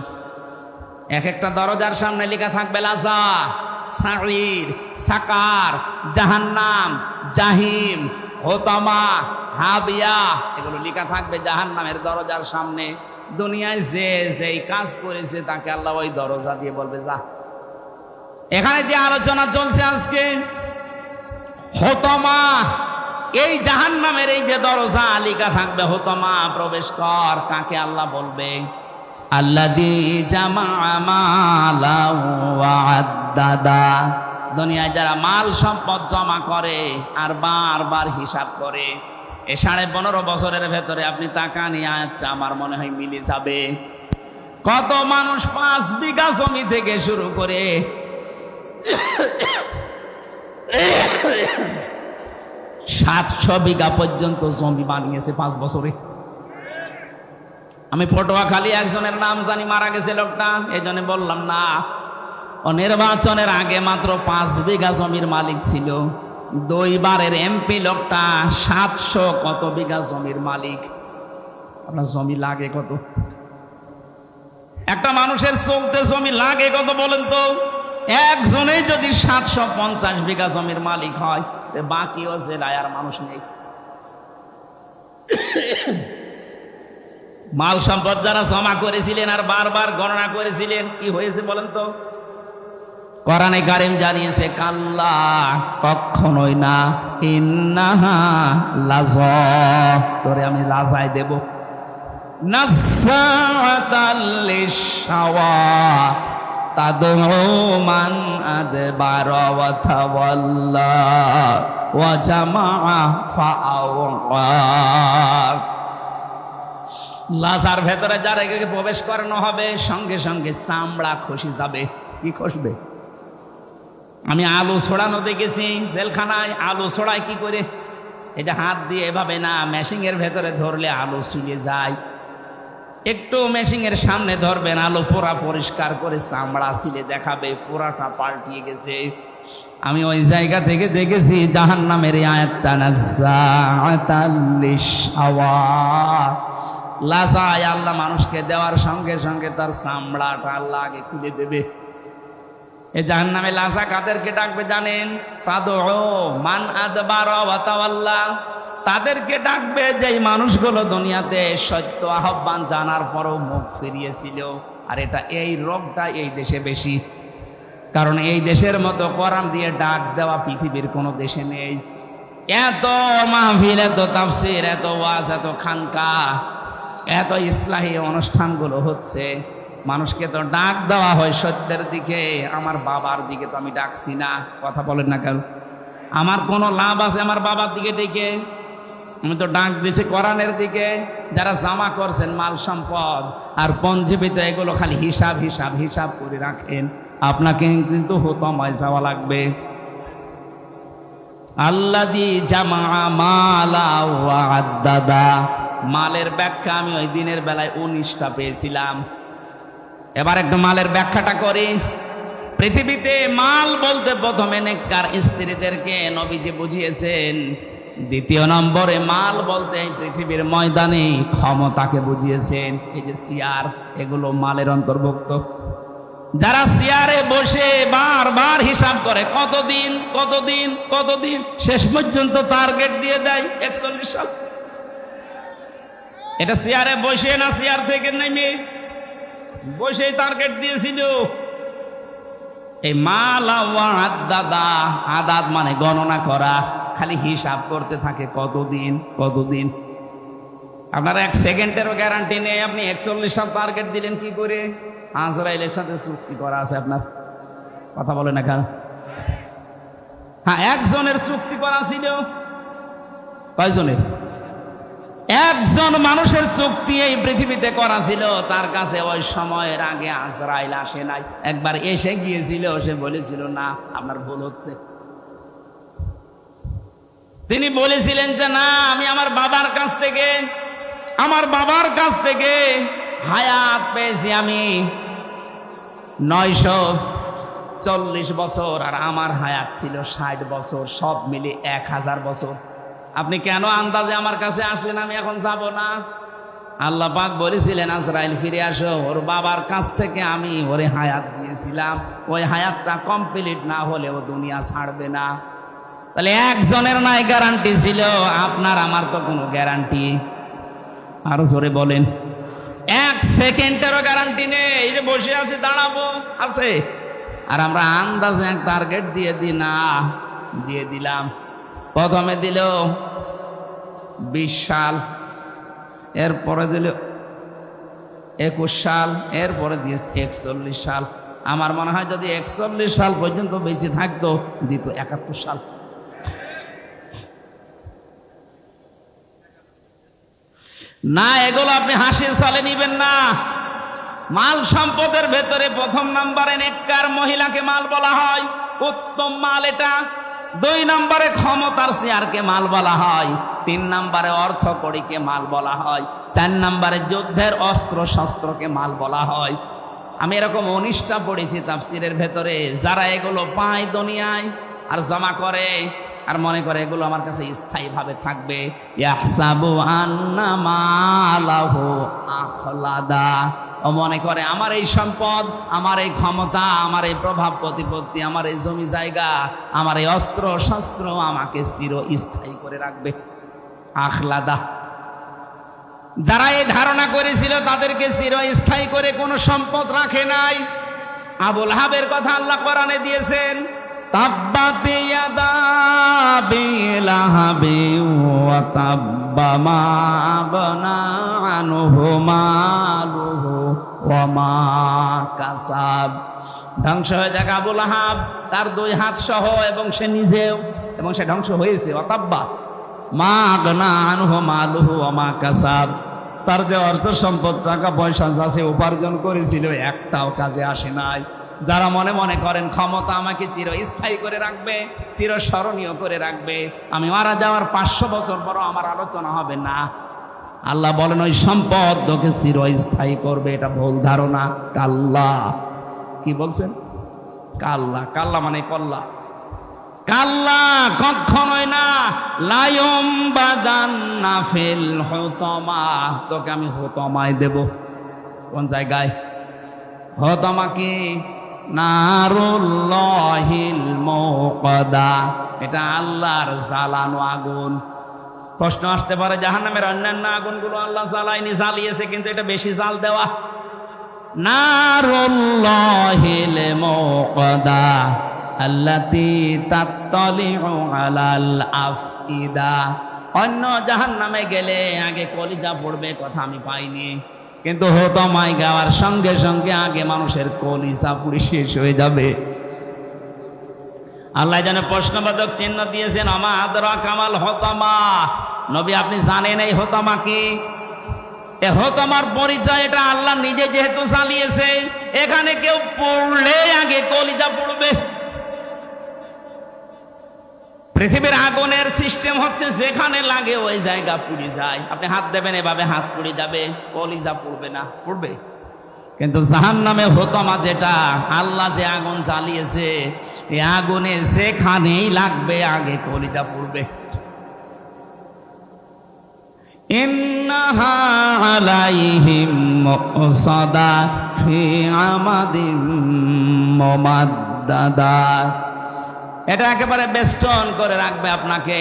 এক একটা দরজার সামনে লেখা থাকবে লাযা, সাঈর, সাকার, জাহান্নাম, জাহিম, হোতামা, হাবিয়া, এগুলো লেখা থাকবে জাহান্নামের দরজার সামনে। দুনিয়ায় যে যেই কাজ করেছে তাকে আল্লাহ ওই দরজা দিয়ে বলবে যা। এখানে যে আলোচনা চলছে আজকে, হোতামা, এই জাহান্নামের এই যে দরজা লেখা থাকবে হোতামা, প্রবেশ কর, কাকে আল্লাহ বলবে? আল্লাযী জামাআ মালান ওয়া আদ্দাদা। দুনিয়ায় যারা মাল সম্পদ জমা করে আর বারবার হিসাব করে, এই 15.5 বছরের ভেতরে আপনি টাকা নিয়ে আয়াতটা আমার মনে হয় মিলে যাবে। কত মানুষ 5 বিঘা জমি থেকে শুরু করে 700 বিঘা পর্যন্ত জমি বানিয়েছে 5 বছরে। আমি পটুয়াখালী একজনের নাম জানি, মারা গেছে লোকটা, এই জন্য বললাম না। ও নির্বাচনের আগে মাত্র 5 বিঘা জমির মালিক ছিল। 2 বারের এমপি লোকটা 700 কত বিঘা জমির মালিক। আপনার জমি লাগে কত? একটা মানুষের চলতে জমি লাগে কত বলেন তো? একজনেই যদি 750 বিঘা জমির মালিক হয়, বাকিও জেলায় আর মানুষ নেই। মাল সম্পদ যারা জমা করেছিলেন আর বারবার গণনা করেছিলেন, কি হয়েছে বলেন তো? কোরআনে কারীম জানিয়েছে, কাল্লা, কখনোই না, ইন্নাহা লাযা, তোরে আমি লাজায় দেব। নাযাআতাল লিশাওয়া তাদউ মান আদবারা ওয়া তাওয়াল্লা ওয়া জামাআ ফাআওয়া। লাজার ভেতরে যারা প্রবেশ করানো হবে, সঙ্গে সঙ্গে চামড়া খসে যাবে। কি খসবে? আমি আলু ছড়ানো দেখেছি জেলখানায়। আলু ছড়ায় কি করে? এটা হাত দিয়ে এভাবে না, মেশিনের ভেতরে ধরলে আলু ছিঁড়ে যায়। একটু মেশিনের সামনে ধরবেন, আলু পোড়া পরিষ্কার করে চামড়া ছিলে দেখাবে পোড়াটা পাল্টিয়ে গেছে। আমি ওই জায়গা থেকে দেখেছি জাহান্নামের আয়াতটা, নাযাআতাল লিশাওয়া, লাজায় আল্লাহ মানুষকে দেওয়ার সঙ্গে সঙ্গে তার চামড়াটা আল্লাহ আগে খুলে দেবে। এই জাহান্নামে লাজা কাদেরকে ডাকবে জানেন? তাদউ মান আদবারা ওয়া তাওয়াল্লা, তাদেরকে ডাকবে যেই মানুষগুলো দুনিয়াতে সত্য আহ্বান জানার পরও মুখ ফিরিয়েছিল। আর এই রোগটা এই দেশে বেশি, কারণ এই দেশের মতো কোরআন দিয়ে ডাক দেওয়া পৃথিবীর কোনো দেশে নেই। এত মাহফিল, এত তাফসীর, এত ওয়াজ, এত খানকা, এত ইসলাহী অনুষ্ঠানগুলো হচ্ছে, মানুষকে তো ডাক দেওয়া হয় সত্যের দিকে। আমার বাবার দিকে তো আমি ডাকছি না, কথা বলেন না কেন? আমার কোনো লাভ আছে আমার বাবার দিকে ডেকে? আমি তো ডাক দিয়েছি কোরআনের দিকে। যারা জমা করছেন মাল সম্পদ আর পঞ্জীবিত, এগুলো খালি হিসাব হিসাব হিসাব করে রাখেন, আপনাকে কিন্তু হোতামায় যাওয়া লাগবে। আল্লাযী জামাআ মালা ওয়া আদ্দাদা, মালের ব্যাখ্যা আমি ওই দিনের বেলায় 19টা পেয়েছিলাম। এবার একটু মালের ব্যাখ্যাটা করি। পৃথিবীতে মাল বলতে প্রথমে নেককার স্ত্রীদেরকে নবীজি বুঝিয়েছেন। 2 নম্বরে মাল বলতে পৃথিবীর ময়দানে ক্ষমতাকে বুঝিয়েছেন। এই যে চেয়ার, এগুলো মালের অন্তর্ভুক্ত। যারা চেয়ারে বসে বারবার হিসাব করে কতদিন কতদিন কতদিন, শেষ পর্যন্ত টার্গেট দিয়ে দেয় 41 সাল। এটা চেয়ারে বসে না, চেয়ার থেকে নেমে বসে টার্গেট দিয়েছিল। এই মালা ওয়া আদ্দাদা, আদাদ মানে গণনা করা, খালি হিসাব করতে থাকে কতদিন কতদিন। আপনার 1 সেকেন্ডেরও গ্যারান্টি নেই। আপনি 41 সাল টার্গেট দিলেন কি করে? আজরাইলের সাথে চুক্তি করা আছে আপনার, কথা বলে না কেন? হ্যাঁ, একজনের চুক্তি করা ছিল। কয়জনের? একজন মানুষের চুক্তি এই পৃথিবীতে করা ছিল। তার কাছে ওই সময়ের আগে আজরাইল আসে নাই, একবার এসে গিয়েছিল। সে বলেছিল, না, আপনার ভুল হচ্ছে। তিনি বলেছিলেন যে না, আমি আমার বাবার কাছ থেকে হায়াত পেয়েছি আমি 940 বছর, আর আমার হায়াত ছিল 60 বছর, সব মিলে 1000 বছর। আপনি কেন আন্দাজে আমার কাছে আসলেন? আমি এখন যাব না। আল্লাহ পাক বলেছিলেন, আজরাইল ফিরে আসো, ওর বাবার কাছ থেকে আমি ওরে হায়াত দিয়েছিলাম, ওই হায়াতটা কমপ্লিট না হলে ও দুনিয়া ছাড়বে না। তাহলে একজনের নাই গ্যারান্টি ছিল, আপনার আমার তো কোনো গ্যারান্টি, আরো জোরে বলেন, এক সেকেন্ডেরও গ্যারান্টি নেই। এই যে বসে আছি, দাঁড়াবো আছে, আর আমরা আন্দাজে এক টার্গেট দিয়ে দিলাম। প্রথমে দিল 20 সাল, এরপরে দিল 21 সাল, এরপরে দিয়েছে 41 সাল। আমার মনে হয় যদি 41 সাল পর্যন্ত বেঁচে থাকতো, দিত 71 সাল। না, এগুলো আপনি হাসির সালে নিবেন না। মাল সম্পদের ভেতরে প্রথম নাম্বারে নেককার মহিলাকে মাল বলা হয়, উত্তম মাল এটা। 2 নম্বরে ক্ষমতার চেয়ারকে মাল বলা হয়, 3 নম্বরে অর্থ কড়িকে মাল বলা হয়, 4 নম্বরে যুদ্ধের অস্ত্র শস্ত্রকে মাল বলা হয়। আমি এরকম 19টা পড়েছি তাফসিরের ভেতরে। যারা এগুলো পায় দুনিয়ায় আর জমা করে আর মনে করে এগুলো আমার কাছে স্থায়ীভাবে থাকবে, ইয়াহসাবু আন্না মালাহু আখলাদা, ও মনে করে আমার এই সম্পদ, আমার এই ক্ষমতা, আমার এই প্রভাব প্রতিপত্তি, আমার এই জমি জায়গা, আমার এই অস্ত্র শস্ত্র আমাকে চিরস্থায়ী করে রাখবে। আখলাদা। যারা এই ধারণা করেছিল তাদেরকে চিরস্থায়ী করে কোনো সম্পদ রাখে নাই। আবুল হাবের কথা আল্লাহ কোরআনে দিয়েছেন, তাব্বাত ইয়াদা আবি লাহাবি ওয়া তাব্বা মা আগনা আনহু মালুহু ওয়া মা কাসাব। ধ্বংস হয়ে যাক আবুল আহাব, তার 2 হাত সহ, এবং সে নিজেও, এবং সে ধ্বংস হয়েছে। ওয়া তাব্বা মা আগনা আনহু মালুহু ওয়া মা কাসাব। তার যে অর্থ সম্পদ, টাকা পয়সা যা সে উপার্জন করেছিল, একটাও কাজে আসে নাই। যারা মনে মনে করেন ক্ষমতা আমাকে চিরস্থায়ী করে রাখবে, চিরস্মরণীয় করে রাখবে, আমি মারা যাওয়ার 500 বছর পরও আমার আলোচনা হবে না, আল্লাহ বলেন ওই সম্পদ তোকে চিরস্থায়ী করবে। এটা ভুল ধারণা। কাল্লা, কি বলছেন? কাল্লা, কাল্লা মানে কল্লা, কাল্লা কখনোই না। লায়ম বাদান্না ফিল হুতমা, তোকে আমি হুতমায় দেব। কোন জায়গায়? হুতমা কি? নারুল্লাহিল মুকাদা, এটা আল্লাহর জ্বালানো আগুন। প্রশ্ন আসতে পারে, জাহান্নামের অন্যান্য আগুনগুলো আল্লাহ জ্বালায়নি, জ্বালিয়েছে, কিন্তু এটা বেশি জাল দেওয়া। নারুল্লাহিল মুকাদা আল্লাতী তাত্তালিউ আলাল আফইদা। অন্য জাহান্নামে গেলে আগে কলিজা পড়বে, কথা আমি পাইনি, কিন্তু হুতমায় গাওয়ার সঙ্গে সঙ্গে আগে মানুষের কলিজা পুড়ে শেষ হয়ে যাবে। আল্লাহ যেন প্রশ্নবাচক চিহ্ন দিয়েছেন, আমা আদরা কামাল হুতমা। নবী আপনি জানেন এই হুতমা কি? এ হুতমার পরিচয় এটা আল্লাহ নিজে যেহেতু চালিয়েছে, এখানে কেউ পড়লে আগে কলিজা পড়বে। পৃথিবীর আগুনের সিস্টেম হচ্ছে যেখানে লাগে ওই জায়গা পুড়ে যায়। আপনি হাত দেবেন, এভাবে হাত পুড়ে যাবে, কলিজা পুড়বে না? পুড়বে। কিন্তু জাহান্নামে হুতমা যেটা, আল্লাহ যে আগুন জ্বালিয়েছে, এই আগুনে যেখানেই লাগবে আগে কলিজা পুড়বে। ইন্নাহা আলাইহিম মুসাদা ফি আমাদিম মুমাদ্দাদা, এটা একেবারে বেষ্টন করে রাখবে আপনাকে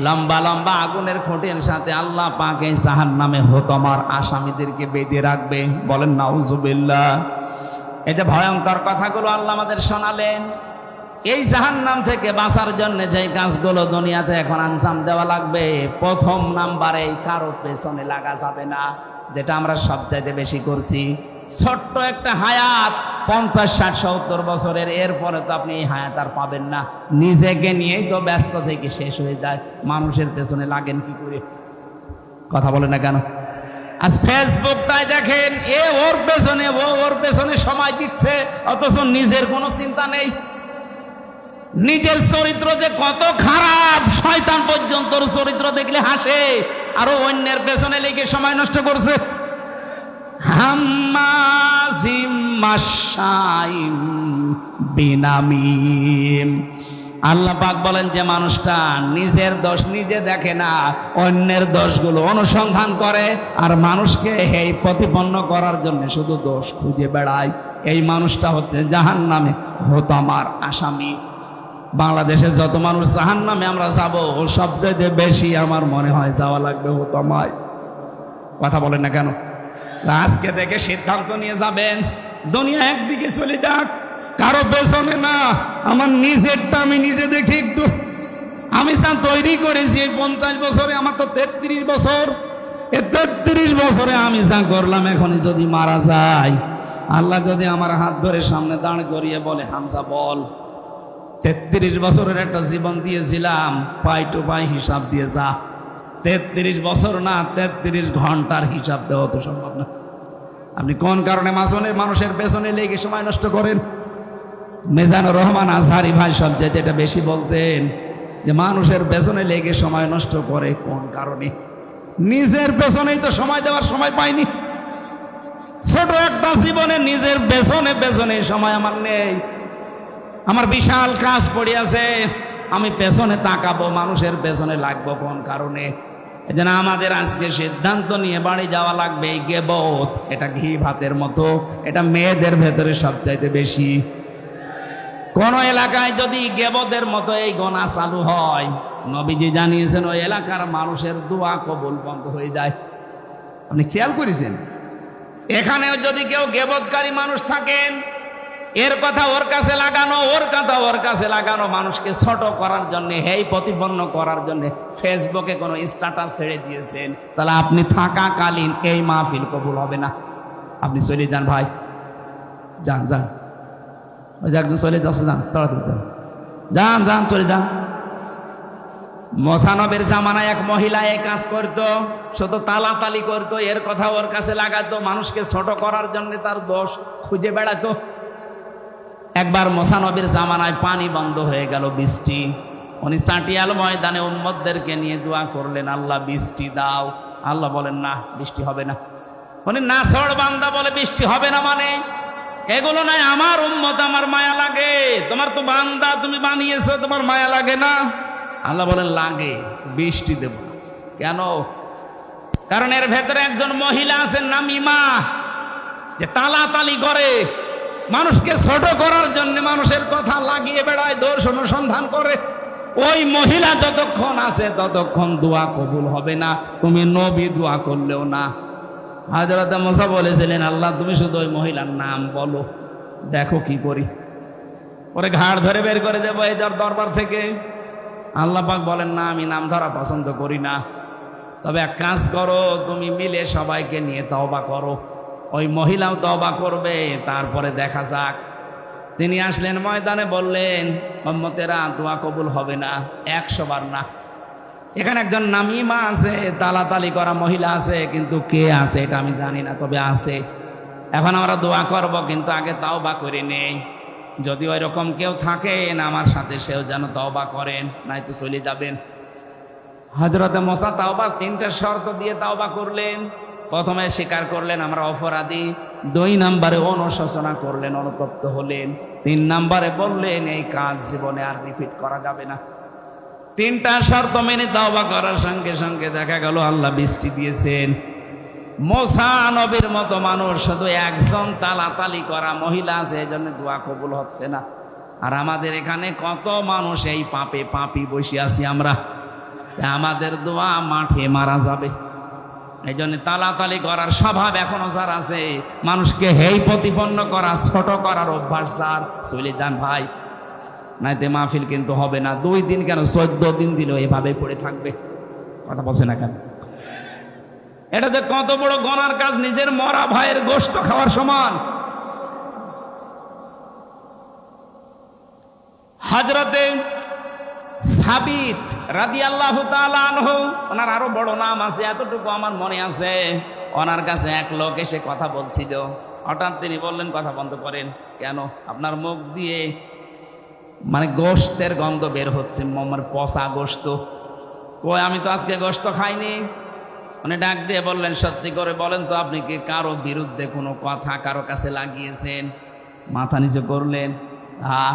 লম্বা লম্বা আগুনের খুঁটির সাথে। আল্লাহ পাক এই জাহান্নামে হুতমার আসামিদেরকে বেঁধে রাখবে। বলেন নাউজুবিল্লাহ। এই যে ভয়ঙ্কর কথাগুলো আল্লাহ আমাদের শোনালেন, এই জাহান্নাম থেকে বাঁচার জন্য যে কাজগুলো দুনিয়াতে এখন আঞ্জাম দেওয়া লাগবে, প্রথম নাম্বারে কারো পেছনে লাগা যাবে না, যেটা আমরা সবচাইতে বেশি করছি। ছোট্ট একটা হায়াত, 50, 60, 70 বছরের, এরপরে তো আপনি এই হায়াত আর পাবেন না। নিজেকে নিয়েই তো ব্যস্ত থেকে শেষ হয়ে যায়। মানুষের পেছনে লাগেন কি করে? কথা বলে না কেন? আজ ফেসবুকটাই দেখেন, এ ওর পেছনে, ও ওর পেছনে সময় দিচ্ছে, অথচ নিজের কোনো চিন্তা নেই। নিজের চরিত্র যে কত খারাপ, শয়তান পর্যন্ত চরিত্র দেখলে হাসে, আরো অন্যের পেছনে লেগে সময় নষ্ট করছে। হাম্মাজিম মাশাইম বিনামিম। আল্লাহ পাক বলেন যে মানুষটা নিজের দোষ নিজে দেখে না, অন্যের দোষগুলো অনুসন্ধান করে আর মানুষকে এই প্রতিপন্ন করার জন্য শুধু দোষ খুঁজে বেড়ায়, এই মানুষটা হচ্ছে জাহান্নামে হুতমার আসামি। বাংলাদেশে যত মানুষ জাহান্নামে আমরা যাব, ও সবচেয়ে বেশি আমার মনে হয় যাওয়া লাগবে হুতামায়। কথা বলেন না কেন? আজকে থেকে সিদ্ধান্ত নিয়ে যাবেন, দুনিয়া একদিকে চলে যাক, কারো পেছনে না, আমার নিজেরটা আমি নিজে দেখি একটু। আমি যা তৈরি করেছি এই 50 বছরে, আমার তো 33 বছর, এই 33 বছরে আমি যা করলাম, এখনই যদি মারা যায়, আল্লাহ যদি আমার হাত ধরে সামনে দাঁড় করিয়ে বলে, হামজা বল, 33 বছরের একটা জীবন দিয়েছিলাম, পাই টু পাই হিসাব দিয়ে যা। 33 বছর না, 33 ঘন্টার হিসাব দেওয়া তো সম্ভব না। আপনি কোন কারণে মানুষের পেছনে লেগে সময় নষ্ট করেন? মিজানুর রহমান আজহারি ভাই সবচেয়ে এটা বেশি বলতেন, যে মানুষের পেছনে লেগে সময় নষ্ট করে কোন কারণে? নিজের পেছনেই তো সময় দেওয়ার সময় পাইনি। ছোট একটা জীবনে নিজের পেছনে সময় আমার নেই। আমার বিশাল কাজ পড়ে আছে, আমি পেছনে তাকাবো, মানুষের পেছনে লাগবো কোন কারণে? এজন্য আমাদের আজকে সিদ্ধান্ত নিয়ে বাড়ি যাওয়া লাগবে। এই গীবত, এটা ঘি ভাতের মতো, এটা মেয়েদের ভেতরে সবচাইতে বেশি। কোন এলাকায় যদি গীবতের মতো এই গোনা চালু হয়, নবীজি জানিয়েছেন ওই এলাকার মানুষের দোয়া কবুল বন্ধ হয়ে যায়। আপনি খেয়াল করেছেন? এখানেও যদি কেউ গীবতকারী মানুষ থাকেন, এর কথা ওর কাছে লাগানো, ওর কথা ওর কাছে লাগানো, মানুষকে ছোট করার জন্য, হেই প্রতিপন্ন করার জন্য ফেসবুকে কোনো স্ট্যাটাস ছেড়ে দিয়েছেন, তাহলে আপনি থাকাকালীন এই মাহফিল কবুল হবে না। আপনি চলে যান ভাই, যান যান, ওই যে একজন চলে যাচ্ছে, যান তাড়াতাড়ি যান, যান চলে যান। মোসানবের জামানায় এক মহিলা এই কাজ করতো, শুধু তালাতালি করতো, এর কথা ওর কাছে লাগাতো, মানুষকে ছোট করার জন্য তার দোষ খুঁজে বেড়াতো। একবার মোসানবের জামানায় পানি বন্ধ হয়ে গেল, বৃষ্টি। উনি চাটিয়াল ময়দানে উম্মতদেরকে নিয়ে দোয়া করলেন, আল্লাহ বৃষ্টি দাও। আল্লাহ বলেন না, বৃষ্টি হবে না। উনি নাছড় বান্দা বলে বৃষ্টি হবে না, মানে এগুলো নাই, আমার উম্মত, আমার মায়া লাগে। তোমার তো বান্দা, তুমি বানিয়েছো, তোমার মায়া লাগে না? আল্লাহ বলেন লাগে, বৃষ্টি দেব। কেন? কারণ এর ভেতরে একজন মহিলা আছেন নামিমা, যে তালাতালি করে, মানুষকে ছোট করার জন্য মানুষের কথা লাগিয়ে বেড়ায়, দোষ অনুসন্ধান করে। ওই মহিলা যতক্ষণ আছে ততক্ষণ দোয়া কবুল হবে না, তুমি নবী দোয়া করলেও না। হযরত মুসা বলেছিলেন, আল্লাহ তুমি শুধু ওই মহিলার নাম বলো, দেখো কি করি। পরে ঘাড় ধরে বের করে দেবো এই দরবার থেকে। আল্লাহ পাক বলেন, না, আমি নাম ধরা পছন্দ করি না, তবে এক কাজ করো, তুমি মিলে সবাইকে নিয়ে তওবা করো। ওই মহিলাও তওবা করবে, তারপরে দেখা যাক। তিনি আসলেন ময়দানে, বললেন, উম্মতেরা দোয়া কবুল হবে না 100 বার না। এখানে একজন নামিমা আছে, তালাতালি করা মহিলা আছে, কিন্তু কে আছে এটা আমি জানি না, তবে আছে। এখন আমরা দোয়া করব, কিন্তু আগে তওবা করে নেই। যদি ওই রকম কেউ থাকেন আমার সাথে, সেও যেন তওবা করেন, নাই তো চলে যাবেন। হযরতে মুসা তওবা 3টা শর্ত দিয়ে তওবা করলেন। প্রথমে স্বীকার করলেন আমরা অপরাধী, 2 নম্বরে অনুশোচনা করলেন, অনুতপ্ত হলেন, 3 নম্বরে বললেন এই কাজ জীবনে আর রিপিট করা যাবে না। 3টা শর্ত মেনে তওবা করার সঙ্গে সঙ্গে দেখা গেল আল্লাহ বৃষ্টি দিয়েছেন। মুসা নবীর মতো মানুষ, শুধু একজন তালাতালি করা মহিলা আছে, এই জন্য দোয়া কবুল হচ্ছে না। আর আমাদের এখানে কত মানুষ এই পাপে পাপি বসে আছি আমরা, আমাদের দোয়া মাঠে মারা যাবে। এই জন্য তালাতালি করার স্বভাব এখনো যার আছে, মানুষকে হেই প্রতিপন্ন করা, ছোট করার অভ্যাস যার, চলে যান ভাই, নাইতে মাহফিল কিন্তু হবে না। 2 দিন কেন, 14 দিন দিলেও এভাবে পড়ে থাকবে। কথা বলছে না কেন? এটা যে কত বড় গুনার কাজ, নিজের মরা ভাইয়ের গোশত খাওয়ার সমান। হযরতে সাবিত রাদিয়াল্লাহু তাআলা আনহু, ওনার আরো বড় নাম আছে, এতটুকু আমার মনে আছে। ওনার কাছে এক লোক এসে কথা বলছিল, হঠাৎ তিনি বললেন, কথা বন্ধ করেন। কেন? আপনার মুখ দিয়ে মানে গোশতের গন্ধ বের হচ্ছে, আমার পচা গোশত। কই, আমি তো আজকে গোশত খাইনি। উনি ডাক দিয়ে বললেন, সত্যি করে বলেন তো, আপনি কি কারো বিরুদ্ধে কোনো কথা কারো কাছে লাগিয়েছেন? মাথা নিচু করলেন। হ্যাঁ,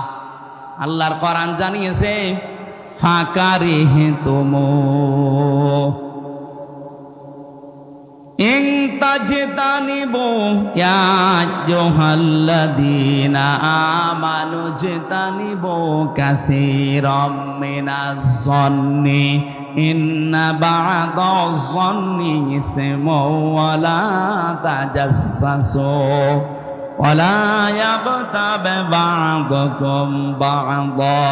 আল্লাহর কোরআন জানিয়েছে, ফাকারিহতুম ইন তাজতানিবু ইয়া আইয়ুহাল্লাযীনা আমানু জতানিবু কাসীরাম মিনাজ-যন্নি ইন্না বা'দাজ-যন্নি ইসমুন ওয়া লা তাজাসসাসু ওয়া লা ইয়াগতাব বা'দুকুম বা'দা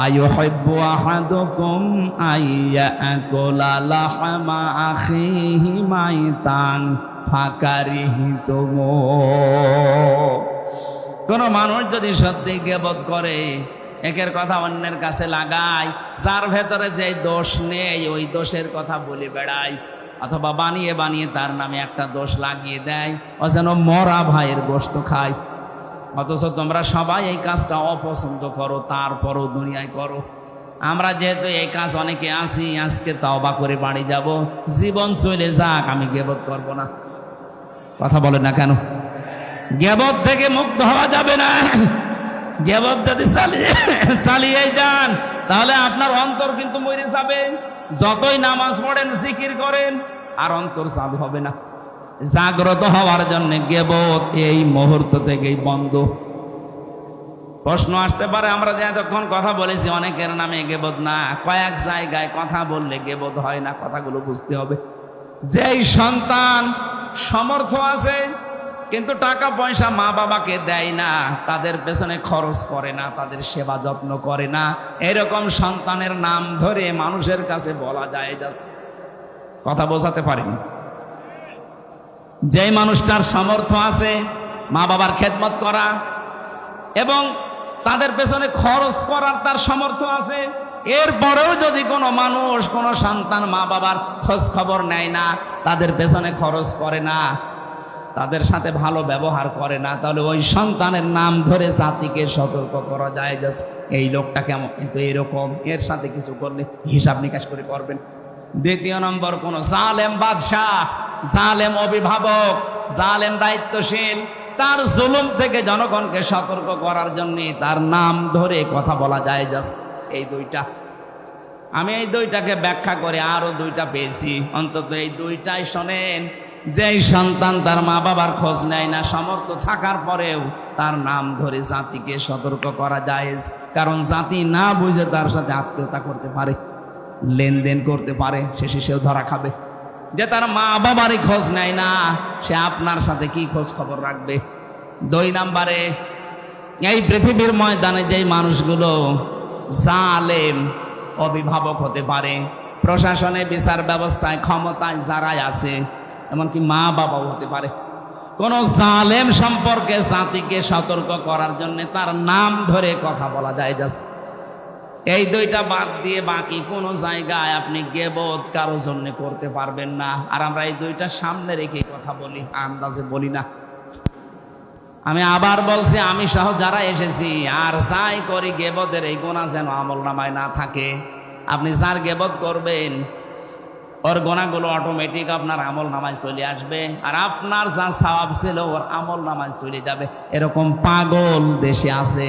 আইয়ুহিব্বু আহাদুকুম আইয়াকুলা লাহমা আখিহি মাইতান ফাকারিহতুম। কোন মানুষ যদি সত্যি গীবত করে, একের কথা অন্যের কাছে লাগায়, যার ভেতরে যে দোষ নেই ওই দোষের কথা বলে বেড়ায়, অথবা বানিয়ে বানিয়ে তার নামে একটা দোষ লাগিয়ে দেয়, ও যেন মরা ভাইয়ের গোশত খায়। অথচ তোমরা সবাই এই কাজটা অপছন্দ করো, তারপরও দুনিয়ায় করো। আমরা যেহেতু এই কাজ অনেকে আসি, আজকে তওবা করে বাড়ি যাব, জীবন চলে যাক, আমি গীবত করব না। কথা বলে না কেন? গীবত থেকে মুক্ত হওয়া যাবে না। গীবত যদি চালিয়ে যান তাহলে আপনার অন্তর কিন্তু মরে যাবে। যতই নামাজ পড়েন, জিকির করেন, আর অন্তর চালু হবে না। জাগ্রত হওয়ার জন্য গীবত এই মুহূর্ত থেকেই বন্ধ। প্রশ্ন আসতে পারে, আমরা যে এতক্ষণ কথা বলেছি অনেকের নামে গীবত না, কয়েক জায়গায় কথা বললে গীবত হয় না। কথাগুলো বুঝতে হবে। যেই সন্তান সমর্থ আছে কিন্তু টাকা পয়সা মা বাবাকে দেয় না, তাদের পেছনে খরচ করে না, তাদের সেবা যত্ন করে না, এরকম সন্তানের নাম ধরে মানুষের কাছে বলা যায় যাচ্ছে। কথা বোঝাতে পারিনি? যেই মানুষটার সামর্থ্য আছে মা বাবার খেদমত করা এবং তাদের পেছনে খরচ করার তার সামর্থ্য আছে, এরপরেও যদি কোনো মানুষ, কোনো সন্তান মা বাবার খোঁজ খবর নেয় না, তাদের পেছনে খরচ করে না, তাদের সাথে ভালো ব্যবহার করে না, তাহলে ওই সন্তানের নাম ধরে জাতিকে সতর্ক করা যায় যে এই লোকটা কেমন, কিন্তু এরকম, এর সাথে কিছু করলে হিসাব নিকাশ করে করবেন। দ্বিতীয় নম্বর, কোন জালেম বাদশাহ, জালেম অভিভাবক, জালেম দায়িত্বশীল, তার জুলুম থেকে জনগণকে সতর্ক করার জন্য তার নাম ধরে কথা বলা যায় যাচ্ছে। এই দুইটা, আমি এই দুইটাকে ব্যাখ্যা করে আরো দুইটা পেয়েছি, অন্তত এই দুইটাই শোনেন। যেই সন্তান তার মা বাবার খোঁজ নেয় না, সামর্থ্য থাকার পরেও তার নাম ধরে জাতিকে সতর্ক করা যায়, কারণ জাতি না বুঝে তার সাথে আত্মীয়তা করতে পারে, লেনদেন করতে পারে, শেষে সেও ধরা খাবে। যে তার মা বাবারই খোঁজ নেয় না, সে আপনার সাথে কি খোঁজ খবর রাখবে? দুই নম্বরে, এই পৃথিবীর ময়দানে যেই মানুষগুলো জালেম অভিভাবক হতে পারে, প্রশাসনে, বিচার ব্যবস্থায়, ক্ষমতায় যারাই আছে, এমনকি মা বাবাও হতে পারে, কোন জালেম সম্পর্কে জাতিকে সতর্ক করার জন্য তার নাম ধরে কথা বলা যায় যাচ্ছে। এই দুইটা বাদ দিয়ে বাকি কোন জায়গায় আপনি গীবত কারো জন্য করতে পারবেন না। আর আমরা এই দুইটা সামনে রেখে কথা বলি, আন্দাজে বলি না। আমি আবার বলছি, আমি সহ যারা এসেছি আর যাই করি, গীবতের এই গুনাহ যেন আমলনামায় না থাকে। আপনি যার গীবত করবেন ওর গুনাহগুলো অটোমেটিক আপনার আমলনামায় চলে আসবে, আর আপনার যা সওয়াব ছিল ওর আমলনামায় চলে যাবে। এরকম পাগল দেশে আছে,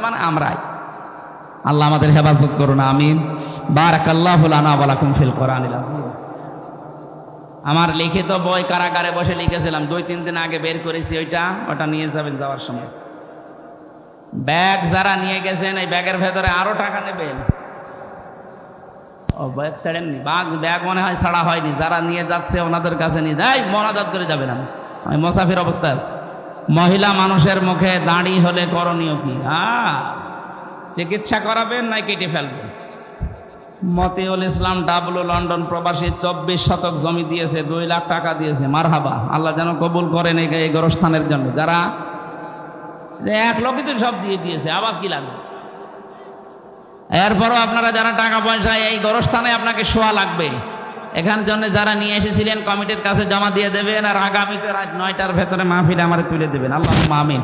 মানে আমরাই। আল্লাহ আমাদের হেফাজত করুন, আমিন। বারাকাল্লাহু লানা ওয়া লাকুম ফিল কোরআনিল আযীম। আমার লিখিত বই কারাগারে বসে লিখেছিলাম, 2-3 দিন আগে বের করেছি, ওটা নিয়ে যাবেন যাওয়ার সময়। ব্যাগ যারা নিয়ে গেছেন, এই ব্যাগের ভেতরে আরো টাকা নেবেন। ও ব্যাগ ছাড়েননি? ব্যাগ মনে হয় ছাড়া হয়নি। যারা নিয়ে যাচ্ছে ওনাদের কাছে নিয়ে যাই, মোনাজাত করে যাবেন। আমি মুসাফির অবস্থায় আছি। মহিলা মানুষের মুখে দাঁড়ি হলে করণীয় কি? চিকিৎসা করাবেন না কেটে ফেলবেন? মতিউল ইসলাম ডাবলু লন্ডন প্রবাসী 24 শতক জমি দিয়েছে, 2 লাখ টাকা দিয়েছে। মারহাবা, আল্লাহ যেন কবুল করেন এই গোরস্থানের জন্য। যারা 1 লক্ষ তো সব দিয়ে দিয়েছে, আবার কি লাগবে? এরপরও আপনারা যারা টাকা পয়সা, এই গোরস্থানে আপনাকে শোয়া লাগবে, এখান জন্য যারা নিয়ে এসেছিলেন কমিটির কাছে জমা দিয়ে দেবেন, আর আগামীতে রাত 9টার ভেতরে মাহফিলে আমার তুলে দেবেন। আল্লাহুম্মা আমিন।